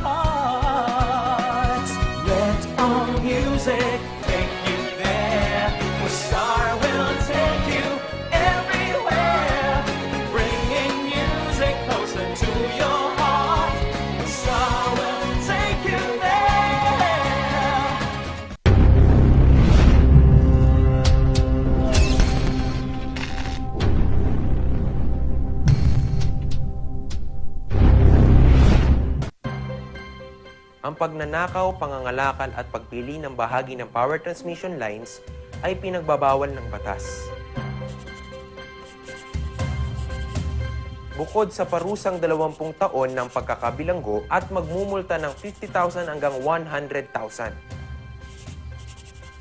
hearts. Let our music take you there, where Star will take you everywhere, bringing music closer to your heart. Star will take you there. Ang pagnanakaw, pangangalakal at pagpili ng bahagi ng power transmission lines ay pinagbabawal ng batas. Bukod sa parusang 20 taon ng pagkakabilanggo at magmumulta ng 50,000 hanggang 100,000.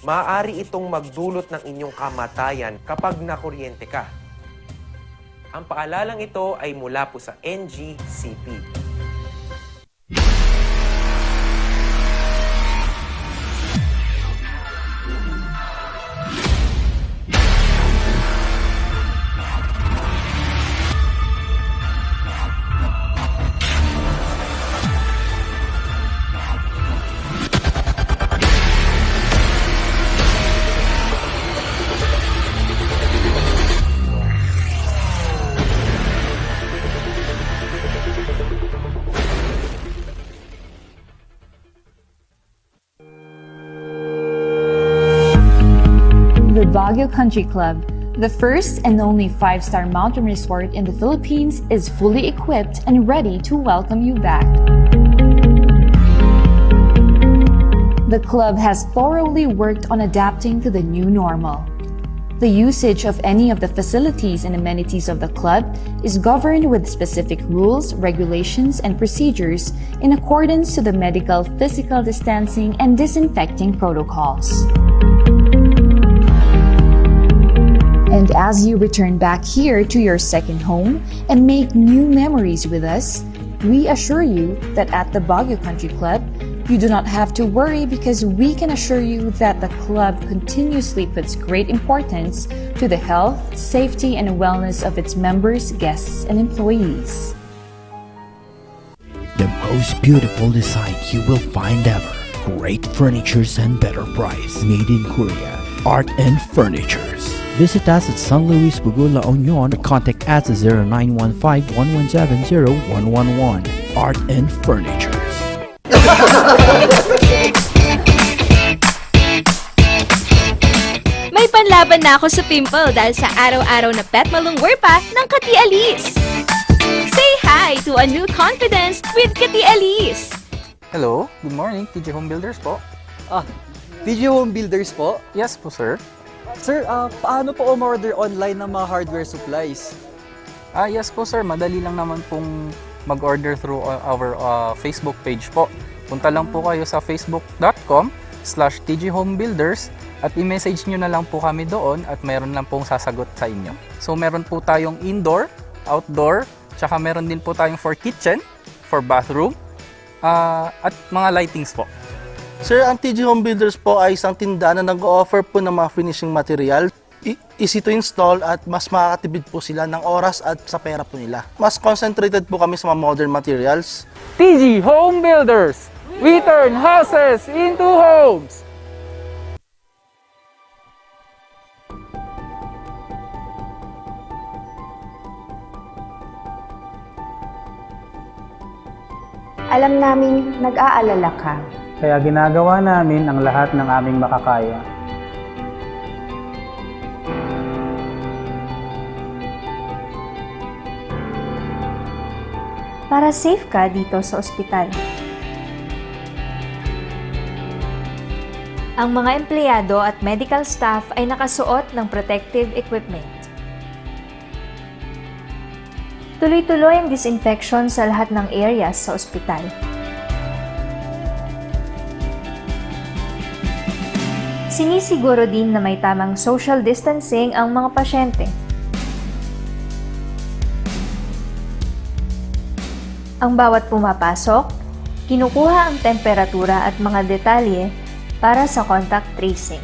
Maaari itong magdulot ng inyong kamatayan kapag nakuryente ka. Ang paalalang ito ay mula po sa NGCP. The Baguio Country Club, the first and only 5-star mountain resort in the Philippines, is fully equipped and ready to welcome you back. The club has thoroughly worked on adapting to the new normal. The usage of any of the facilities and amenities of the club is governed with specific rules, regulations, and procedures in accordance to the medical, physical distancing, and disinfecting protocols. And as you return back here to your second home and make new memories with us, we assure you that at the Baguio Country Club, you do not have to worry because we can assure you that the club continuously puts great importance to the health, safety, and wellness of its members, guests, and employees. The most beautiful design you will find ever. Great furnitures and better price. Made in Korea. Art and Furnitures. Visit us at San Luis Bugo, La Union or contact us at 0915-117-0111. Art and Furnitures. May panlaban na ako sa pimple dahil sa araw-araw na pet malungwer pa ng Kati Alice. Say hi to a new confidence with Kati Alice. Hello, good morning, TJ Home Builders po. TJ Home Builders po? Yes po, sir. Sir, paano po umorder online ng mga hardware supplies? Yes po, sir. Madali lang naman pong mag-order through our Facebook page po. Punta lang po kayo sa facebook.com/tjhomebuilders at i-message nyo na lang po kami doon at meron lang pong sasagot sa inyo. So, meron po tayong indoor, outdoor, tsaka meron din po tayong for kitchen, for bathroom, at mga lightings po. Sir, ang TJ Home Builders po ay isang tindahan na nag-o-offer po ng mga finishing material. Easy to install at mas makakatipid po sila ng oras at sa pera po nila. Mas concentrated po kami sa mga modern materials. TJ Home Builders! We turn houses into homes! Alam naming nag-aalala ka. Kaya ginagawa namin ang lahat ng aming makakaya. Para safe ka dito sa ospital. Ang mga empleyado at medical staff ay nakasuot ng protective equipment. Tuloy-tuloy ang disinfection sa lahat ng areas sa ospital. Sinisiguro din na may tamang social distancing ang mga pasyente. Ang bawat pumapasok, kinukuha ang temperatura at mga detalye para sa contact tracing.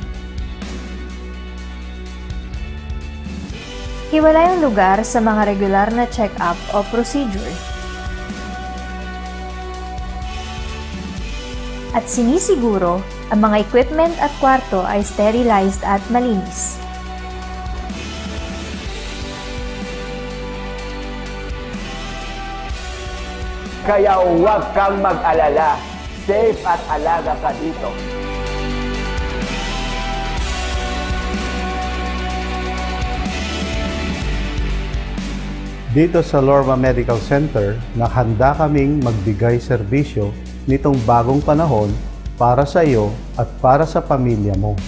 Hiwalay ang lugar sa mga regular na check-up o procedure. at sinisiguro ang mga equipment at kwarto ay sterilized at malinis. Kaya huwag kang mag-alala. Safe at alaga ka dito. Dito sa Lorma Medical Center, nakahanda kaming magbigay serbisyo nitong bagong panahon para sa iyo at para sa pamilya mo.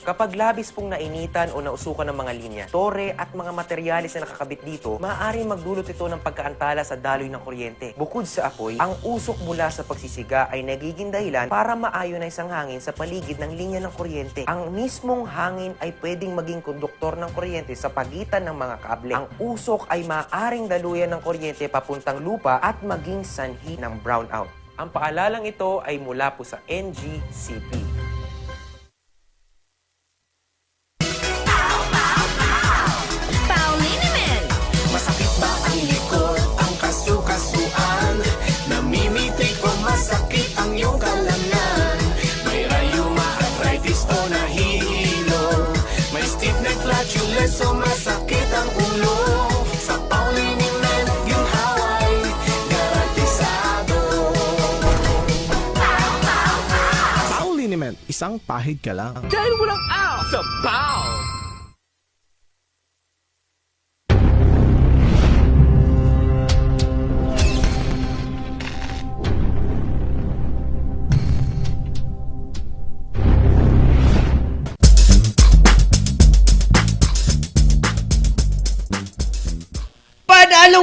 Kapag labis pong nainitan o nausukan ng mga linya, tore at mga materyales na nakakabit dito, maaaring magdulot ito ng pagkaantala sa daloy ng kuryente. Bukod sa apoy, ang usok mula sa pagsisiga ay nagiging dahilan para ma-ionize ang hangin sa paligid ng linya ng kuryente. Ang mismong hangin ay pwedeng maging konduktor ng kuryente sa pagitan ng mga kable. Ang usok ay maaaring daluyan ng kuryente papuntang lupa at maging sanhi ng brownout. Ang paalalang ito ay mula po sa NGCP. Masakit ba ang likod, ang kasukasuan? Namimitik o masakit ang iyong kalamnan? May rayuma, arthritis o nahihilo? May stiff neck, flatulence o masakit ang ulo? Sa Pauliniment, yung haway, garantisado. Pauliniment, isang pahid ka lang. Dahil walang out sa Pau!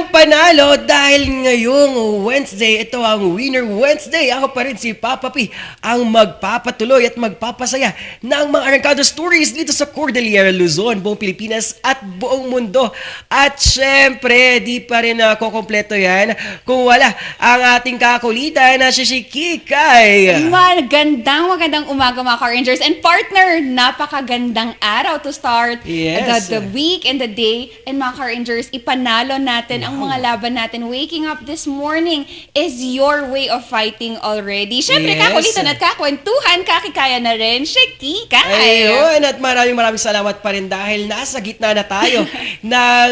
Panalo dahil ngayong Wednesday, ito ang Winner Wednesday. Ako pa rin si Papa P, ang magpapatuloy at magpapasaya ng mga arangkado stories dito sa Cordillera, Luzon, buong Pilipinas at buong mundo. At syempre, di pa rin kukompleto yan kung wala ang ating kakulitan na si Kikay. Magandang umaga mga Car Rangers and partner. Napakagandang araw to start the week and the day. And mga Car Rangers, ipanalo natin ang mga laban natin. Waking up this morning is your way of fighting already. Siyempre, kakulitan at kakwentuhan, kakikaya na rin. Kikay. Ayun, at maraming salamat pa rin dahil nasa gitna na tayo ng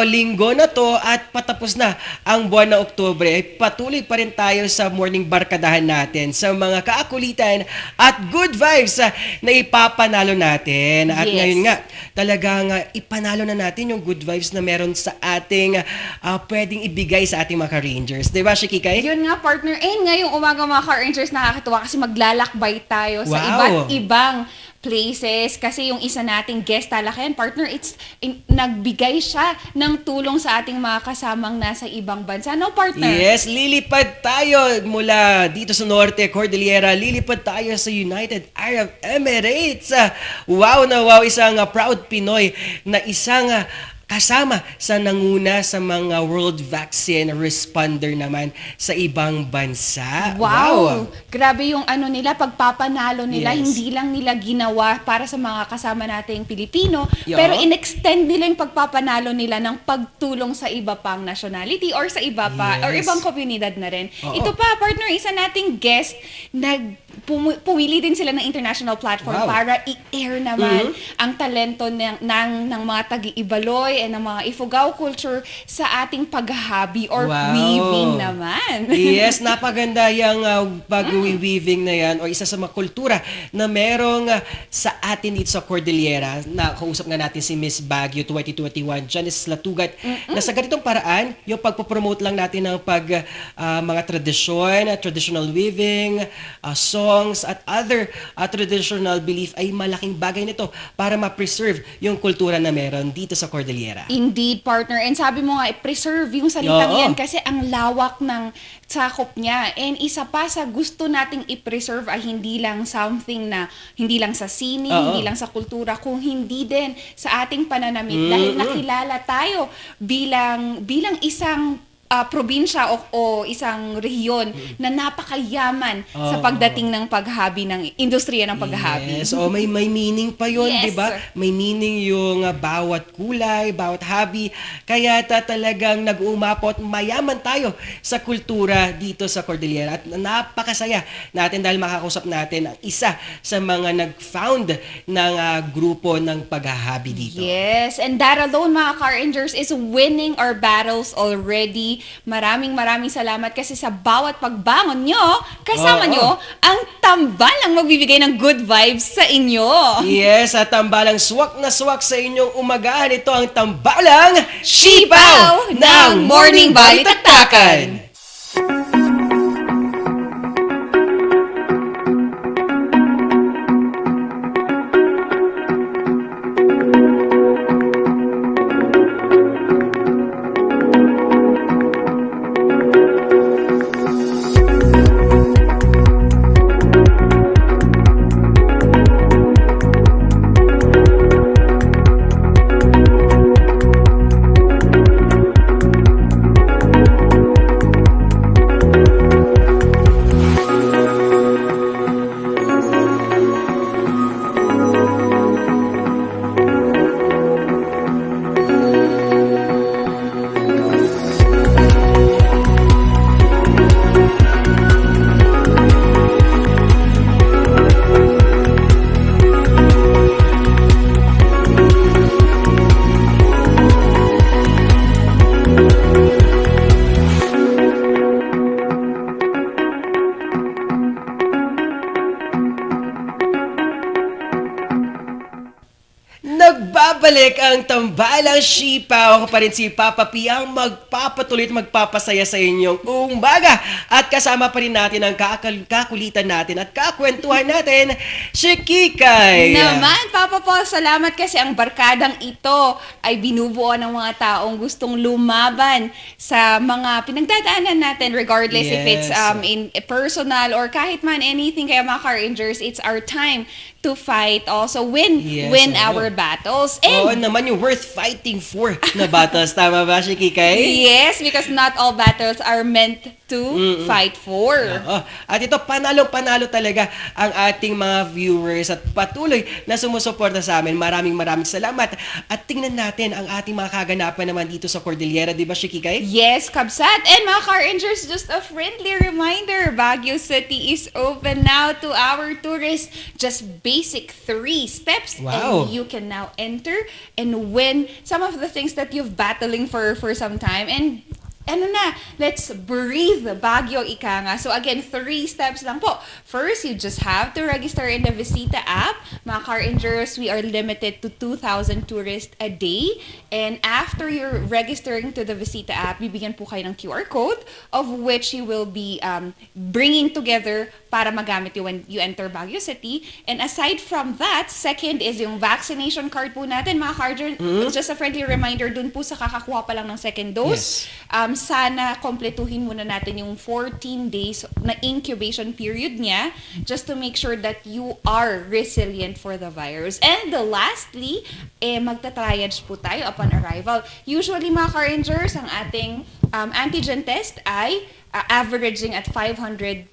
linggo na to at patapos na ang buwan ng Oktubre. Patuloy pa rin tayo sa morning barkadahan natin sa mga kaakulitan at good vibes na ipapanalo natin. At ngayon nga, talagang ipanalo na natin yung good vibes na meron sa ating pwedeng ibigay sa ating mga Car-Rangers. Diba, Shikikay? Yun nga, partner. Ngayong umaga mga Car-Rangers, nakakatuwa kasi maglalakbay tayo sa iba't ibang places. Kasi yung isa nating guest talakayan, partner, nagbigay siya ng tulong sa ating mga kasamang nasa ibang bansa. No, partner? Yes, lilipad tayo mula dito sa Norte, Cordillera. Lilipad tayo sa United Arab Emirates. Wow na wow, isang proud Pinoy na isang kasama sa nanguna sa mga World Vaccine Responder naman sa ibang bansa. Wow! Grabe yung nila, pagpapanalo nila, hindi lang nila ginawa para sa mga kasama nating Pilipino, pero in-extend nila yung pagpapanalo nila ng pagtulong sa iba pang nationality or sa iba pa, or ibang komunidad na rin. Ito pa, partner, isa nating guest, pumili din sila ng international platform para i-air naman ang talento ng mga tagi-Ibaloy and ng mga Ifugao culture sa ating paghahabi or weaving naman. Yes, napaganda yung pag-weaving na yan o isa sa mga kultura na merong sa atin dito sa Cordillera. Nakausap nga natin si Miss Baguio 2021, Janice Latugat, na sa ganitong paraan, yung pagpopromote lang natin ng mga tradisyon, traditional weaving, songs, at other traditional belief ay malaking bagay nito para ma-preserve yung kultura na meron dito sa Cordillera. Indeed, partner. And sabi mo nga, preserve yung salitang yan kasi ang lawak ng sakop niya. And isa pa sa gusto nating i-preserve ay hindi lang something na, hindi lang sa sining, hindi lang sa kultura, kung hindi din sa ating pananamit. Dahil nakilala tayo bilang isang probinsya o isang rehiyon na napakayaman sa pagdating ng paghabi ng industriya ng paghabi. Yes, may meaning pa yun, Yes. di ba? May meaning yung bawat kulay, bawat hobby. Kaya talagang nag-uumapot, mayaman tayo sa kultura dito sa Cordillera. At napakasaya natin dahil makakausap natin ang isa sa mga nag-found ng grupo ng paghahabi dito. Yes, and that alone, mga Car Rangers, is winning our battles already. Maraming salamat kasi sa bawat pagbangon nyo, kasama nyo ang tambalang magbibigay ng good vibes sa inyo. Yes, at tambalang swak na swak sa inyong umagahan. Ito ang tambalang Sipaw ng Morning Balitaktakan. Nagbabalik ang tambalang Sipaw. Ako pa rin si Papa P ang magpapatuloy at magpapasaya sa inyong umaga. At kasama pa rin natin ang kakulitan natin at kakwentuhan natin, si Kikay. Naman, Papa Paul, salamat kasi ang barkadang ito ay binubuo ng mga taong gustong lumaban sa mga pinagdadaanan natin regardless if it's in personal or kahit man anything. Kaya mga Car Rangers, it's our time to fight, also win our battles. Oo naman, yung worth fighting for na battles. Tama ba, si Kikay? Yes, because not all battles are meant to fight for. At ito, panalo talaga ang ating mga viewers at patuloy na sumusuporta sa amin. Maraming salamat. At tingnan natin ang ating mga kaganapan naman dito sa Cordillera. Di ba, si Kikay? Yes, Kabsat. And mga Car Rangers, just a friendly reminder, Baguio City is open now to our tourists. Just basic 3 steps and you can now enter and win some of the things that you've battling for some time. And let's breathe Baguio, ika nga. So again, 3 steps lang po. First, you just have to register in the Visita app. Mga Car Rangers, we are limited to 2,000 tourists a day. And after you're registering to the Visita app, bibigyan po kayo ng QR code of which you will be bringing together para magamit you when you enter Baguio City. And aside from that, second is yung vaccination card po natin, mga Car Rangers. Just a friendly reminder, dun po sa kakakuha pa lang ng second dose. Sana kompletuhin muna natin yung 14 days na incubation period niya just to make sure that you are resilient for the virus. And lastly, magta-triage po tayo upon arrival. Usually, mga Car Rangers, ang ating antigen test ay averaging at 500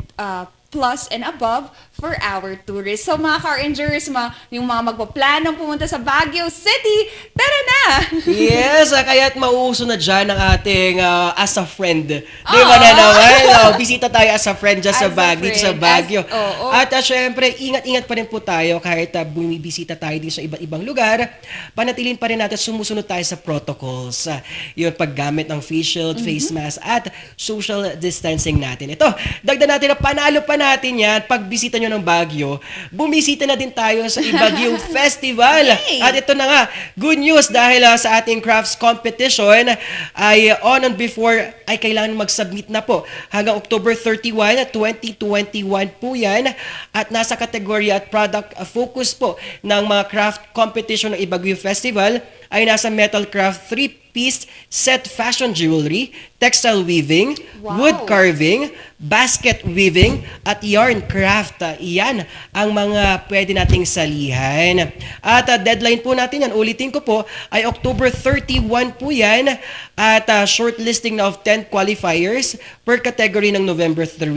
plus and above for our tourists. So mga Car Rangers, yung mga magpaplanong pumunta sa Baguio City, tara na! Yes, kaya't mauuso na dyan ang ating as a friend. Di ba na naman? Bisita tayo as a friend dyan sa dito sa Baguio. At syempre, ingat-ingat pa rin po tayo kahit bumibisita tayo dito sa iba't ibang lugar. Panatilin pa rin natin, sumusunod tayo sa protocols. Yung paggamit ng face shield, face mask, at social distancing natin. Ito, dagdag natin na panalo pa natin yan. Pag bisita nyo ng Baguio, bumisita na din tayo sa Baguio Festival. At ito na nga, good news dahil sa ating crafts competition ay on and before ay kailangan mag-submit na po. Hanggang October 31, 2021 po yan. At nasa kategorya at product focus po ng mga craft competition ng Baguio Festival ay nasa metal craft 3-piece set fashion jewelry, textile weaving, wood carving, basket weaving, at yarn craft. Iyan ang mga pwede nating salihan. At deadline po natin yan, ulitin ko po, ay October 31 po yan. at shortlisting na of 10 qualifiers per category ng November 3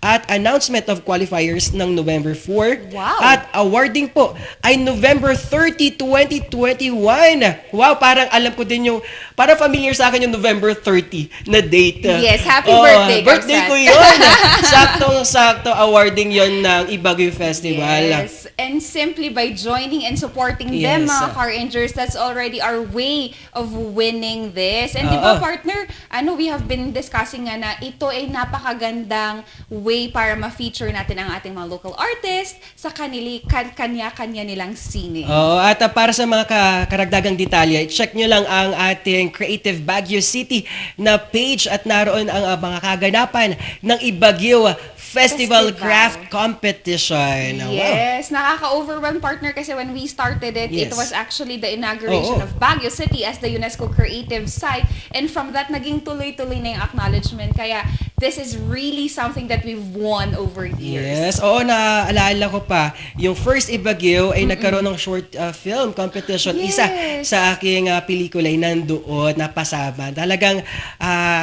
at announcement of qualifiers ng November 4. Wow. At awarding po ay November 30, 2021. Wow, parang alam ko din yung, parang familiar sa akin yung November 30 na date. Yes, happy birthday, birthday Kapsat. ko yun. Saktong-sakto awarding yon ng Ibagyo Festival. Yes, and simply by joining and supporting them, Yes. mga Car Rangers, that's already our way of winning this. And di ba, partner, we have been discussing nga na ito ay napakagandang way para ma-feature natin ang ating mga local artists sa kanya-kanya nilang singing. Oo, at para sa mga karagdagang detalye, check nyo lang ang ating Creative Baguio City na page at naroon ang mga kaganapan ng Ibagyo Festival Craft Competition. Yes, nakaka-overwhelm, partner, kasi when we started it, it Yes. was actually the inauguration of Baguio City as the UNESCO Creative Site. And from that, naging tuloy-tuloy na yung acknowledgement. Kaya this is really something that we've won over years. Yes, oo, naaalala ko pa, yung first Ibagyo ay nagkaroon ng short film competition. Yes. Isa sa aking pelikula ay nandoon, napasama. Talagang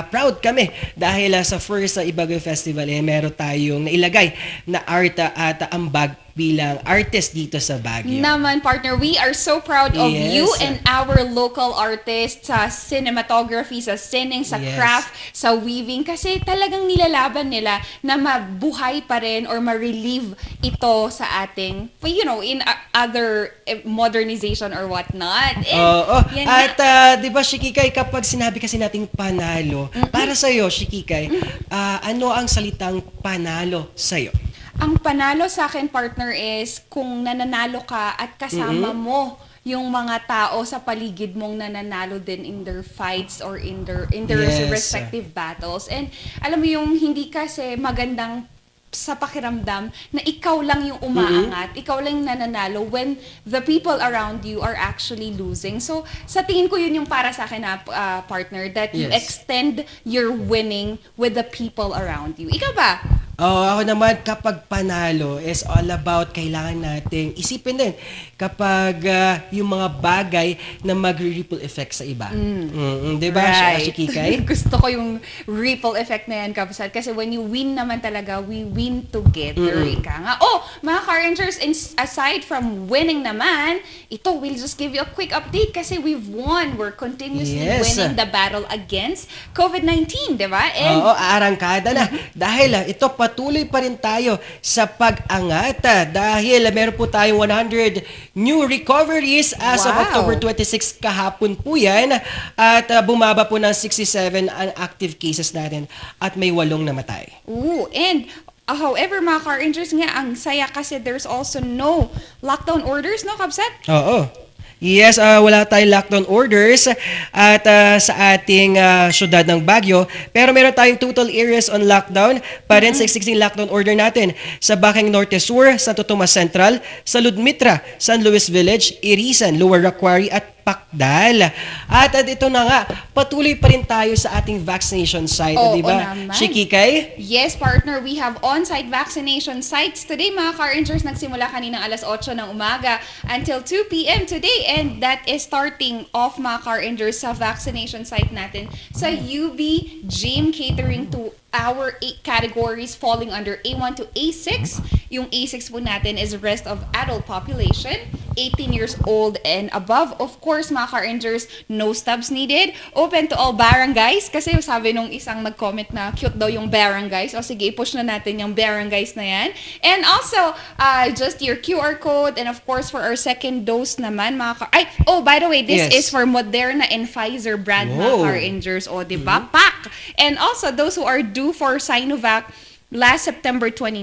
proud kami dahil sa first Ibagyo Festival meron tayong nailagay na art at ambag bilang artist dito sa Baguio. Naman, partner, we are so proud of Yes. you and our local artists sa cinematography, sa singing, sa Yes. craft, sa weaving, kasi talagang nilalaban nila na mabuhay pa rin or ma-relieve ito sa ating, in other modernization or whatnot. Oo. yan At di ba, Shikikay, kapag sinabi kasi nating panalo, para sa'yo, Shikikay, ano ang salitang panalo sa'yo? Ang panalo sa akin, partner, is kung nananalo ka at kasama mo yung mga tao sa paligid mong nananalo din in their fights or in their Yes. respective battles. And alam mo yung hindi kasi magandang sa pakiramdam na ikaw lang yung umaangat, ikaw lang yung nananalo when the people around you are actually losing. So, sa tingin ko yun yung para sa akin na partner, that you Yes. extend your winning with the people around you. Ikaw ba? Ako naman, kapag panalo is all about kailangan nating isipin din kapag yung mga bagay na magre-ripple effect sa iba. Diba, Shikikay? Gusto ko yung ripple effect na yan, Kapsat. Kasi when you win naman talaga, we win together. Ika nga. Mga Car Rangers, aside from winning naman, we'll just give you a quick update kasi we've won. We're continuously winning the battle against COVID-19, diba? And arangkada na. Dahil ito, patuloy pa rin tayo sa pag-angat dahil meron po tayong 100 new recoveries as of October 26 kahapon po yan at bumaba po ng 67 ang active cases natin at may 8 namatay. And however, mga Car Rangers nga, ang saya kasi there's also no lockdown orders, no, Kapsat? Oo. Yes, wala tayong lockdown orders at sa ating syudad ng Baguio. Pero meron tayong total areas on lockdown pa rin sa existing lockdown order natin sa Bacang Norte Sur, Santo Tomas Central, sa Ludmitra, San Luis Village, Irisan, Lower Aquari at Pacdal. At ito na nga, patuloy pa rin tayo sa ating vaccination site, di ba? Shikikay? Yes, partner, we have on-site vaccination sites today. Mga Car Rangers, nagsimula kaninang alas 8 ng umaga until 2 p.m. today. And that is starting off, mga Car Rangers, sa vaccination site natin sa UB Gym, catering to our 8 categories falling under A1 to A6. Yung A6 po natin is rest of adult population, 18 years old and above. Of course, mga Car Rangers, no stubs needed. Open to all barangays kasi sabi nung isang nag-comment na cute daw yung barangays. O sige, push na natin yung barangays na yan. And also, just your QR code and of course for our second dose naman, mga by the way, this is for Moderna and Pfizer brand, mga Car Rangers. O, diba? Pak! And also, those who are due for Sinovac last September 29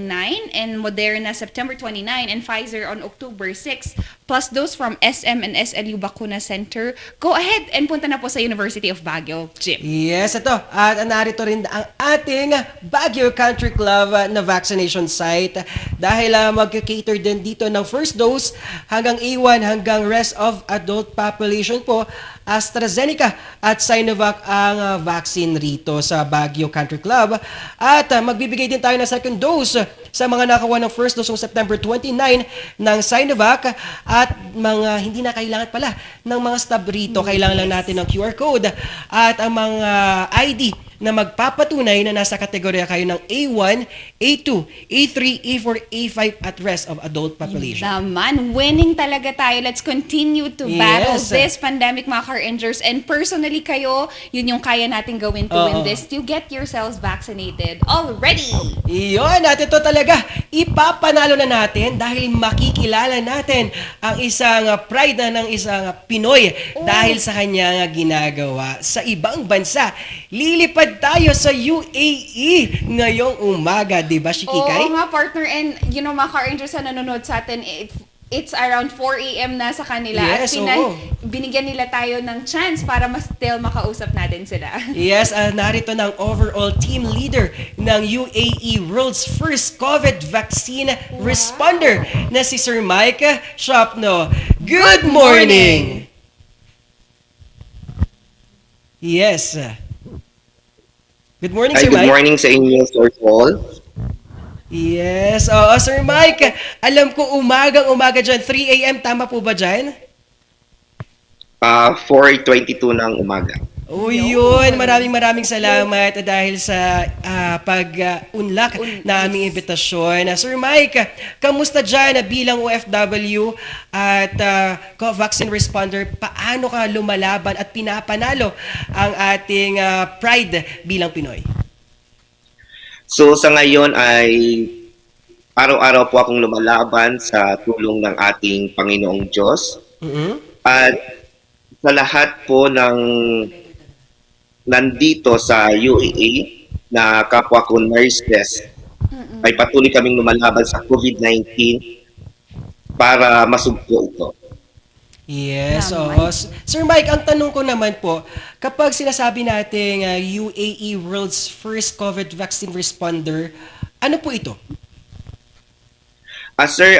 and Moderna September 29 and Pfizer on October 6, plus those from SM and SLU Bakuna Center, go ahead and punta na po sa University of Baguio Gym. Yes, ito. At narito rin ang ating Baguio Country Club na vaccination site dahil mag-cater din dito ng first dose hanggang A1 hanggang rest of adult population po AstraZeneca at Sinovac ang vaccine rito sa Baguio Country Club. At magbibigay din tayo ng second dose sa mga nakakuha ng first dose noong September 29 ng Sinovac at mga hindi na kailangan pala ng mga stub rito. Kailangan lang natin ng QR code at ang mga ID na magpapatunay na nasa kategorya kayo ng A1, A2, A3, A4, A5 at rest of adult population. Naman, winning talaga tayo. Let's continue to battle this pandemic, mga Car Rangers. And personally kayo, yun yung kaya natin gawin to win this. You get yourselves vaccinated already. Iyon, at ito talaga, ipapanalo na natin dahil makikilala natin ang isang pride na ng isang Pinoy dahil sa kanyang ginagawa sa ibang bansa. Lilipad tayo sa UAE ngayong umaga, di ba, Shikikay? Oo nga, partner. And, you know, mga Car Rangers na nanonood sa atin, it's around 4 a.m. na sa kanila. Yes, at binigyan nila tayo ng chance para mas still makausap natin sila. Yes, narito ng overall team leader ng UAE World's first COVID vaccine responder na si Sir Mike Shopno. Good morning! Yes. Good morning, Sir Mike. Good morning sa inyo, Sir Paul. Yes. Oo, Sir Mike. Alam ko umagang-umaga dyan. 3 a.m. Tama po ba dyan? 4:22 ng umaga. O yun, maraming salamat dahil sa pag-unlock na aming imbitasyon. Sir Mike, kamusta dyan bilang OFW at vaccine responder? Paano ka lumalaban at pinapanalo ang ating pride bilang Pinoy? So sa ngayon ay araw-araw po akong lumalaban sa tulong ng ating Panginoong Diyos. At sa lahat po ng nandito sa UAE na kapwa ko nurses ay patuloy kaming lumalaban sa COVID-19 para masugpo ito. Yes, oo. Sir Mike, ang tanong ko naman po, kapag sinasabi nating UAE World's first COVID vaccine responder, ano po ito? Sir,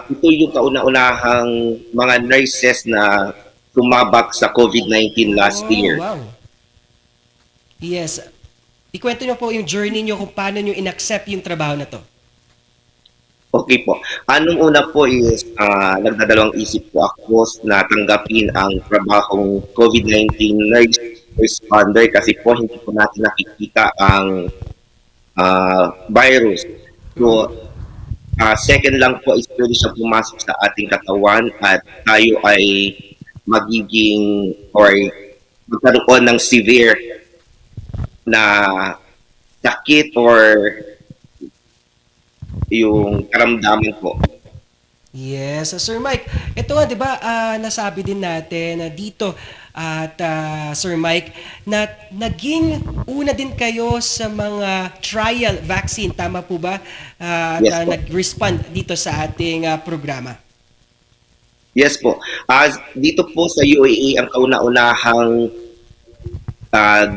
ito yung kauna-unahang mga nurses na tumabak sa COVID-19 last year. Wow. Yes. Ikwento niyo po yung journey niyo kung paano niyo inaccept yung trabaho na to. Okay po. Anong una po is nagdadalawang isip po ako na tanggapin ang trabahong COVID-19 nurse responder kasi po hindi po natin nakikita ang virus. So, second lang po is pwede siya pumasok sa ating katawan at tayo ay magiging or magkaroon ng severe na sakit or yung karamdaman po. Yes, Sir Mike. Ito nga, di ba, nasabi din natin dito at Sir Mike, na naging una din kayo sa mga trial vaccine. Tama po ba? Yes po. Nag-respond dito sa ating programa. Yes po. Dito po sa UAE, ang kauna-unahang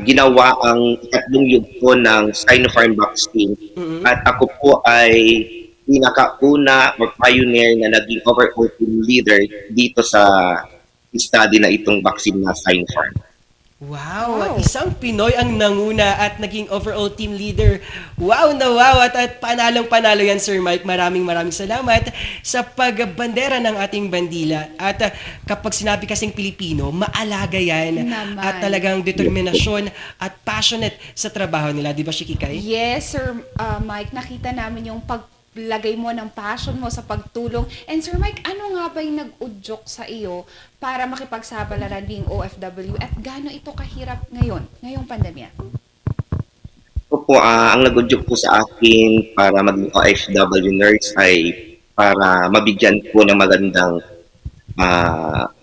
ginawa ang ikatlong yugto ng Sinopharm vaccine. At ako po ay pinakauna or pioneer na naging overall team leader dito sa study na itong vaccine na Sinopharm. Wow, isang Pinoy ang nanguna at naging overall team leader. Wow na wow at panalong-panalo yan, Sir Mike. Maraming salamat sa pagbandera ng ating bandila. At kapag sinabi kasing Pilipino, maalaga yan. At talagang determinasyon at passionate sa trabaho nila. Di ba, Shikikay? Yes, Sir Mike. Nakita namin yung paglagay mo ng passion mo sa pagtulong. And Sir Mike, ano nga ba yung nag-udyok sa iyo para makipagsabalaran being OFW at gaano ito kahirap ngayong pandemya? Po, ang nag-udyok po sa akin para maging OFW nurse ay para mabigyan po ng magandang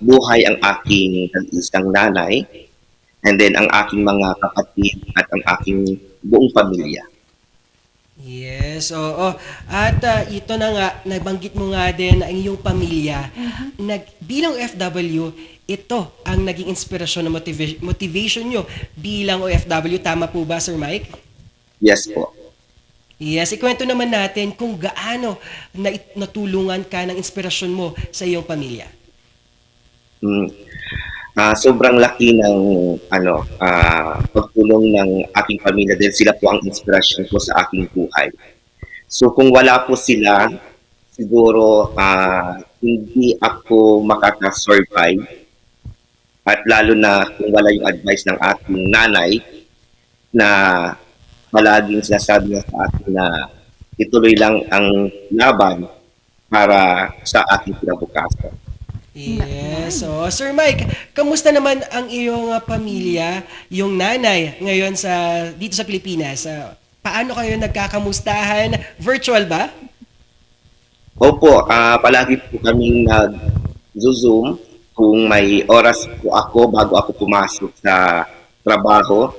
buhay ang aking isang nanay and then ang aking mga kapatid at ang aking buong pamilya. Yes, oo. At ito na nga, nabanggit mo nga din ang iyong pamilya. Bilang OFW, ito ang naging inspirasyon na motivation nyo bilang OFW. Tama po ba, Sir Mike? Yes po. Yes, ikwento naman natin kung gaano natulungan ka ng inspirasyon mo sa iyong pamilya. sobrang laki ng pagtulong ng aking pamilya dahil sila po ang inspirasyon ko sa aking buhay. So kung wala po sila, siguro hindi ako makaka-survive, at lalo na kung wala yung advice ng aking nanay na palaging sinasabi niya sa akin na ituloy lang ang laban para sa ating kinabukasan. Yes. So, Sir Mike, kamusta naman ang iyong pamilya, yung nanay ngayon dito sa Pilipinas? Paano kayo nagkakamustahan? Virtual ba? Opo, palagi po kaming nag-zoom kung may oras po ako bago ako pumasok sa trabaho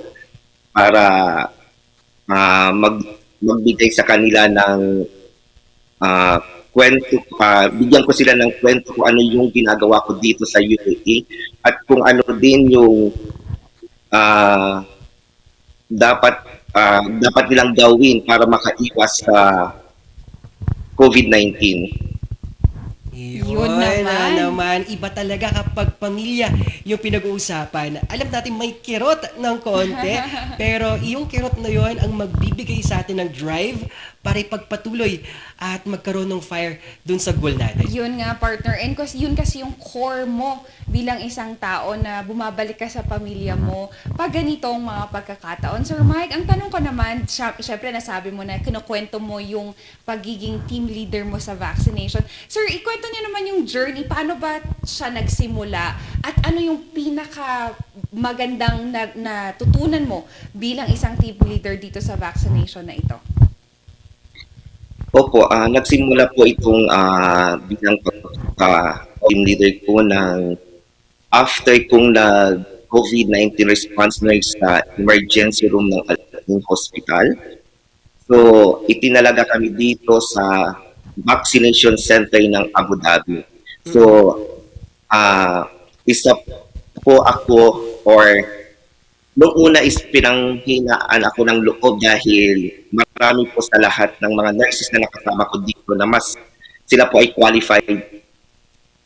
para magbigay sa kanila ng kwento, bigyan ko sila ng kwento kung ano yung ginagawa ko dito sa UAE at kung ano din yung dapat nilang gawin para makaiwas sa COVID-19. Yun naman. Iba talaga kapag pamilya yung pinag-uusapan. Alam natin may kirot ng konti, pero yung kirot na yun ang magbibigay sa atin ng drive para ipagpatuloy at magkaroon ng fire dun sa goal natin. Yun nga, partner. And yun kasi yung core mo bilang isang tao na bumabalik ka sa pamilya mo pag ganitong mga pagkakataon. Sir Mike, ang tanong ko naman, syempre nasabi mo na kinukwento mo yung pagiging team leader mo sa vaccination. Sir, ikwento niyo naman yung journey. Paano ba siya nagsimula? At ano yung pinaka magandang natutunan mo bilang isang team leader dito sa vaccination na ito? Opo, nagsimula po itong bilang team leader ko ng after kong COVID-19 response nurse sa emergency room ng Al-Amin Hospital. So, itinalaga kami dito sa vaccination center ng Abu Dhabi. So, isa po ako noong una is pinanghinaan ako ng loob dahil marami po sa lahat ng mga nurses na nakasama ko dito na sila po ay qualified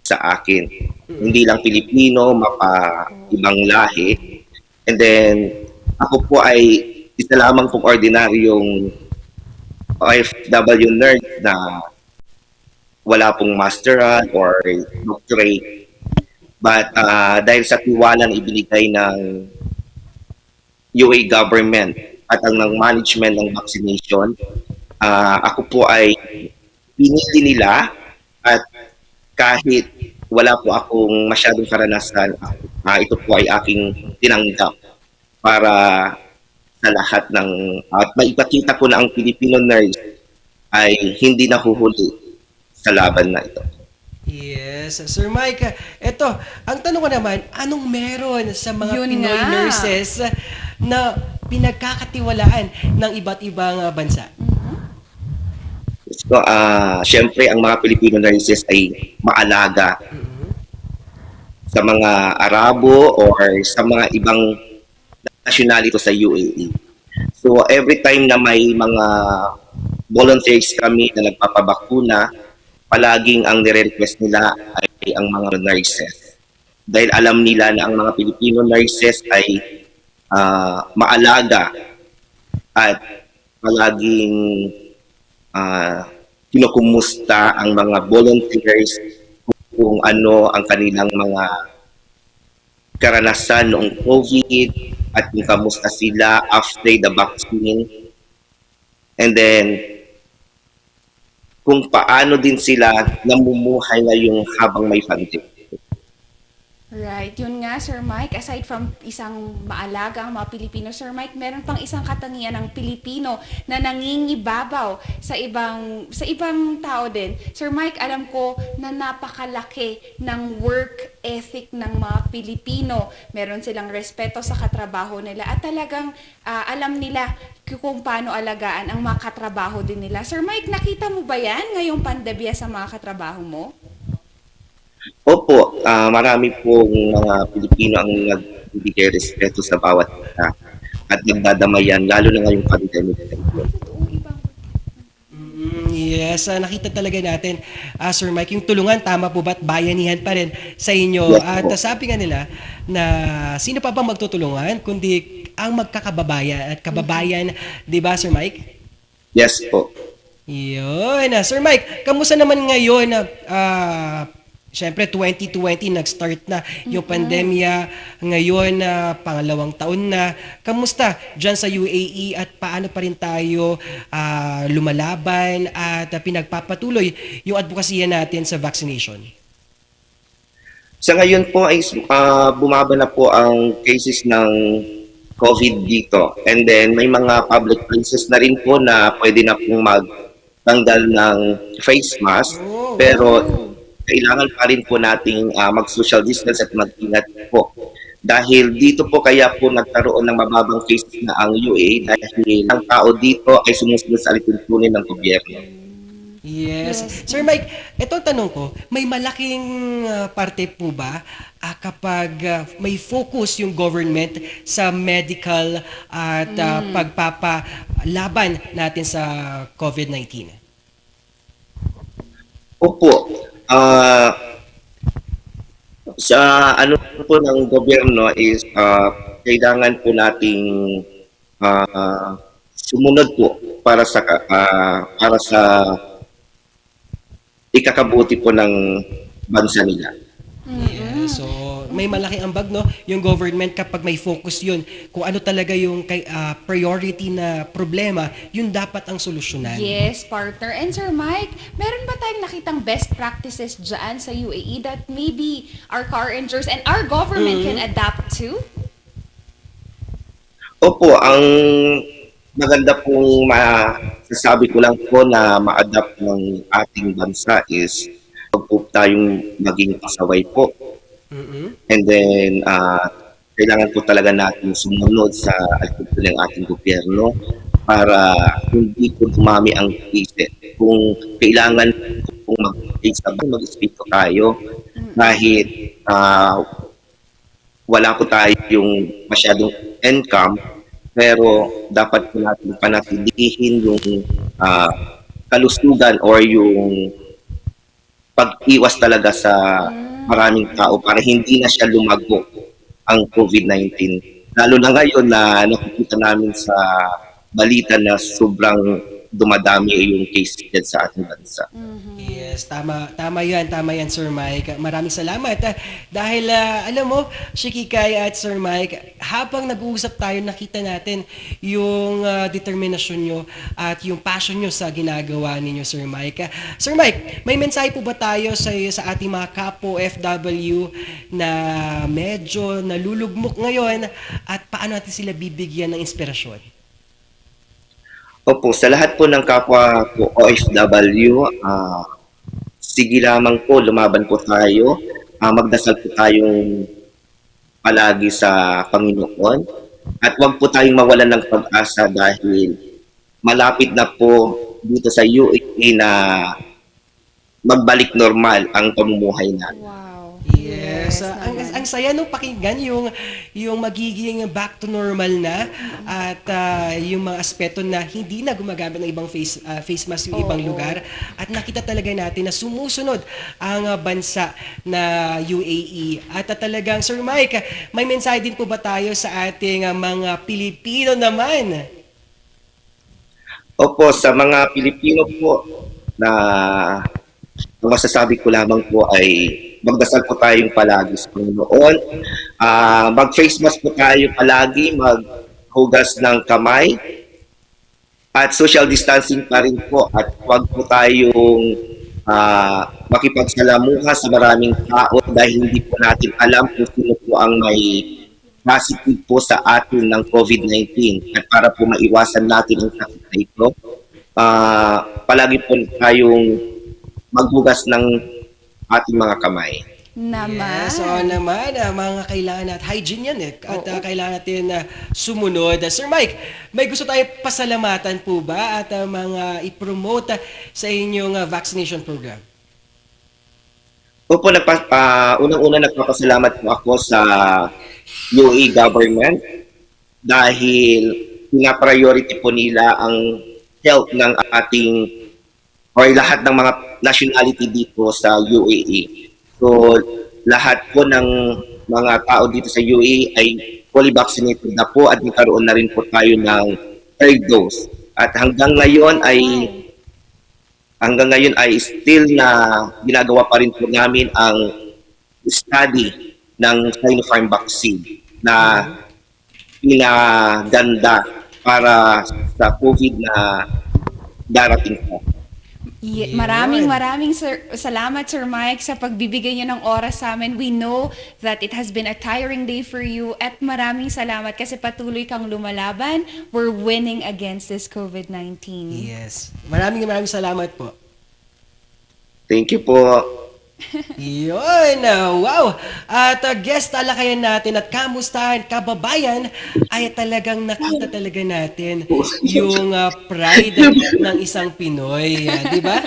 sa akin. Hindi lang Pilipino, ibang lahi. And then, ako po ay isa lamang pong ordinaryong OFW nurse na wala pong masteral or doctorate. But dahil sa tiwala na ibinigay ng UAE government at ang management ng vaccination, ako po ay pinili nila at kahit wala po akong masyadong karanasan, ito po ay aking tinanggap para sa lahat ng at maipakita ko na ang Filipino nurse ay hindi nahuhuli sa laban na ito. Yes, Sir Mike, eto, ang tanong ko naman, anong meron sa mga Pinoy nurses na pinagkakatiwalaan ng iba't ibang bansa? So, syempre, ang mga Filipino nurses ay maalaga sa mga Arabo or sa mga ibang nationality sa UAE. So, every time na may mga volunteers kami na nagpapabakuna, palaging ang nire-request nila ay ang mga nurses. Dahil alam nila na ang mga Filipino nurses ay maalaga at palaging kinukumusta ang mga volunteers kung ano ang kanilang mga karanasan noong COVID at kung kamusta sila after the vaccine. And then, kung paano din sila namumuhay ngayong habang may pandemic. Right. Yun nga, Sir Mike, aside from isang maalaga ang mga Pilipino, Sir Mike, meron pang isang katangian ng Pilipino na nangingibabaw sa ibang tao din. Sir Mike, alam ko na napakalaki ng work ethic ng mga Pilipino. Meron silang respeto sa katrabaho nila at talagang alam nila kung paano alagaan ang mga katrabaho din nila. Sir Mike, nakita mo ba yan ngayong pandemya sa mga katrabaho mo? Opo, marami pong mga Pilipino ang nagbibigay respeto sa bawat isa at nagdadamayan, lalo na ngayong pandemic. Yes, nakita talaga natin, Sir Mike, yung tulungan, tama po ba at bayanihan pa rin sa inyo? Yes, at sabi nga nila, na sino pa bang magtutulungan kundi ang magkakababayan at kababayan, 'di ba Sir Mike? Yes po. Yun. Sir Mike, kamusta naman ngayon na Siyempre, 2020 nag-start na yung pandemya. Ngayon, pangalawang taon na. Kamusta dyan sa UAE at paano pa rin tayo lumalaban at pinagpapatuloy yung advokasya natin sa vaccination? Sa ngayon po ay bumaba na po ang cases ng COVID dito. And then may mga public places na rin po na pwede na pong magtanggal ng face mask. Pero kailangan pa rin po nating mag-social distance at mag-ingat po. Dahil dito po kaya po nagkaroon ng mababang cases na ang UAE dahil ang tao dito ay sumusunod sa alituntunin ng gobyerno. Yes. Sir Mike, ito tanong ko, may malaking parte po ba kapag may focus yung government sa medical at pagpapalaban natin sa COVID-19? Opo. Sa ano po ng gobyerno is kailangan po nating sumunod po para sa ikakabuti po ng bansa nila. Yeah, so may malaking ambag no yung government kapag may focus yun kung ano talaga yung priority na problema, yun dapat ang solusyonan. Yes, partner. And Sir Mike, meron ba tayong nakitang best practices dyan sa UAE that maybe our car rangers and our government can adapt to? Opo, ang maganda pong masasabi ko lang po na ma-adapt ng ating bansa is huwag po tayong maging pasaway po. And then, kailangan po talaga natin sumunod sa alipin ng ating gobyerno para hindi po dumami ang cases. Kung kailangan po mag-speak po tayo kahit wala po tayong masyadong income, pero dapat po natin panatilihin yung kalusugan or yung pag-iwas talaga sa maraming tao para hindi na siya lumago ang COVID-19. Lalo na ngayon na nakikita namin sa balita na sobrang dumadami yung case dyan sa ating bansa. Yes, tama yan Sir Mike. Maraming salamat. Dahil alam mo, Shikikay at Sir Mike, habang nag-uusap tayo, nakita natin yung determinasyon nyo at yung passion nyo sa ginagawa ninyo, Sir Mike. Sir Mike, may mensahe po ba tayo sa ating mga kapo FW na medyo nalulugmok ngayon at paano natin sila bibigyan ng inspirasyon? Opo, sa lahat po ng kapwa po OFW, sige lamang po, lumaban po tayo. Magdasal po tayong palagi sa Panginoon. At huwag po tayong mawalan ng pag-asa dahil malapit na po dito sa UAE na magbalik normal ang pamumuhay natin. Yes. Ang saya nung pakinggan yung magiging back to normal na at yung mga aspeto na hindi na gumagamit ng ibang face mask yung ibang lugar at nakita talaga natin na sumusunod ang bansa na UAE. At talagang Sir Mike, may mensahe din po ba tayo sa ating mga Pilipino naman? Opo, sa mga Pilipino po na ang masasabi ko lamang po ay magdasal po tayong palagi sa Panginoon. Mag-face mask po tayo palagi, maghugas ng kamay, at social distancing pa rin po. At huwag po tayong makipagsalamuha sa maraming tao dahil hindi po natin alam kung sino po ang may positive po sa atin ng COVID-19. At para po maiwasan natin ang sakit na ito, palagi po tayong maghugas ng ating mga kamay. Naman. So naman, mga kailangan at hygiene yan at kailangan natin sumunod. Sir Mike, may gusto tayo pasalamatan po ba at mga i-promote sa inyong vaccination program? Opo, unang-una nagpapasalamat po ako sa UAE government dahil pina-priority po nila ang health ng ating or lahat ng mga nationality dito sa UAE. So, lahat po ng mga tao dito sa UAE ay fully vaccinated na po at nagkaroon na rin po tayo ng third dose. At hanggang ngayon ay still na ginagawa pa rin po namin ang study ng Sinopharm vaccine na pinaganda para sa COVID na darating po. Maraming salamat, Sir Mike, sa pagbibigay niyo ng oras sa amin. We know that it has been a tiring day for you at maraming salamat kasi patuloy kang lumalaban. We're winning against this COVID-19. Yes. Maraming salamat po. Thank you po. Yun! Wow! At guest talakayan natin at kamustahan kababayan ay talagang nakita talaga natin yung pride ng isang Pinoy. Di ba?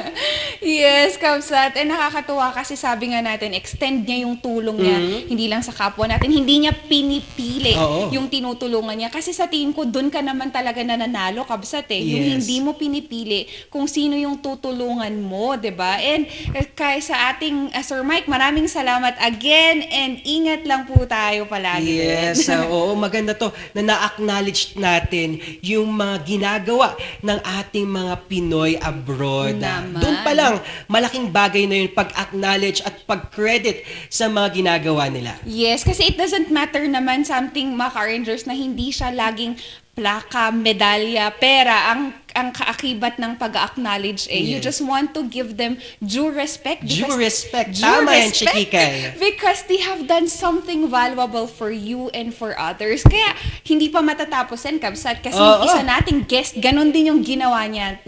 Yes, Kabsat. Nakakatuwa kasi sabi nga natin, extend niya yung tulong niya, hindi lang sa kapwa natin, hindi niya pinipili yung tinutulungan niya. Kasi sa tingin ko, dun ka naman talaga nananalo, Kabsat eh. Yung hindi mo pinipili kung sino yung tutulungan mo, di ba? And kaya sa ating Sir Mike, maraming salamat again and ingat lang po tayo palagi. Yes, oo, maganda to na na-acknowledge natin yung mga ginagawa ng ating mga Pinoy abroad. Doon pa lang, malaking bagay na yun pag-acknowledge at pag-credit sa mga ginagawa nila. Yes, kasi it doesn't matter naman something mga ka-Rangers na hindi siya laging plaka, medalya, pera, ang kaakibat ng pag-acknowledge you just want to give them due respect. Tama yan, Chikikay. Because they have done something valuable for you and for others. Kaya hindi pa matatapos yan, Kabsat. Kasi isa nating guest, ganun din yung ginawa niya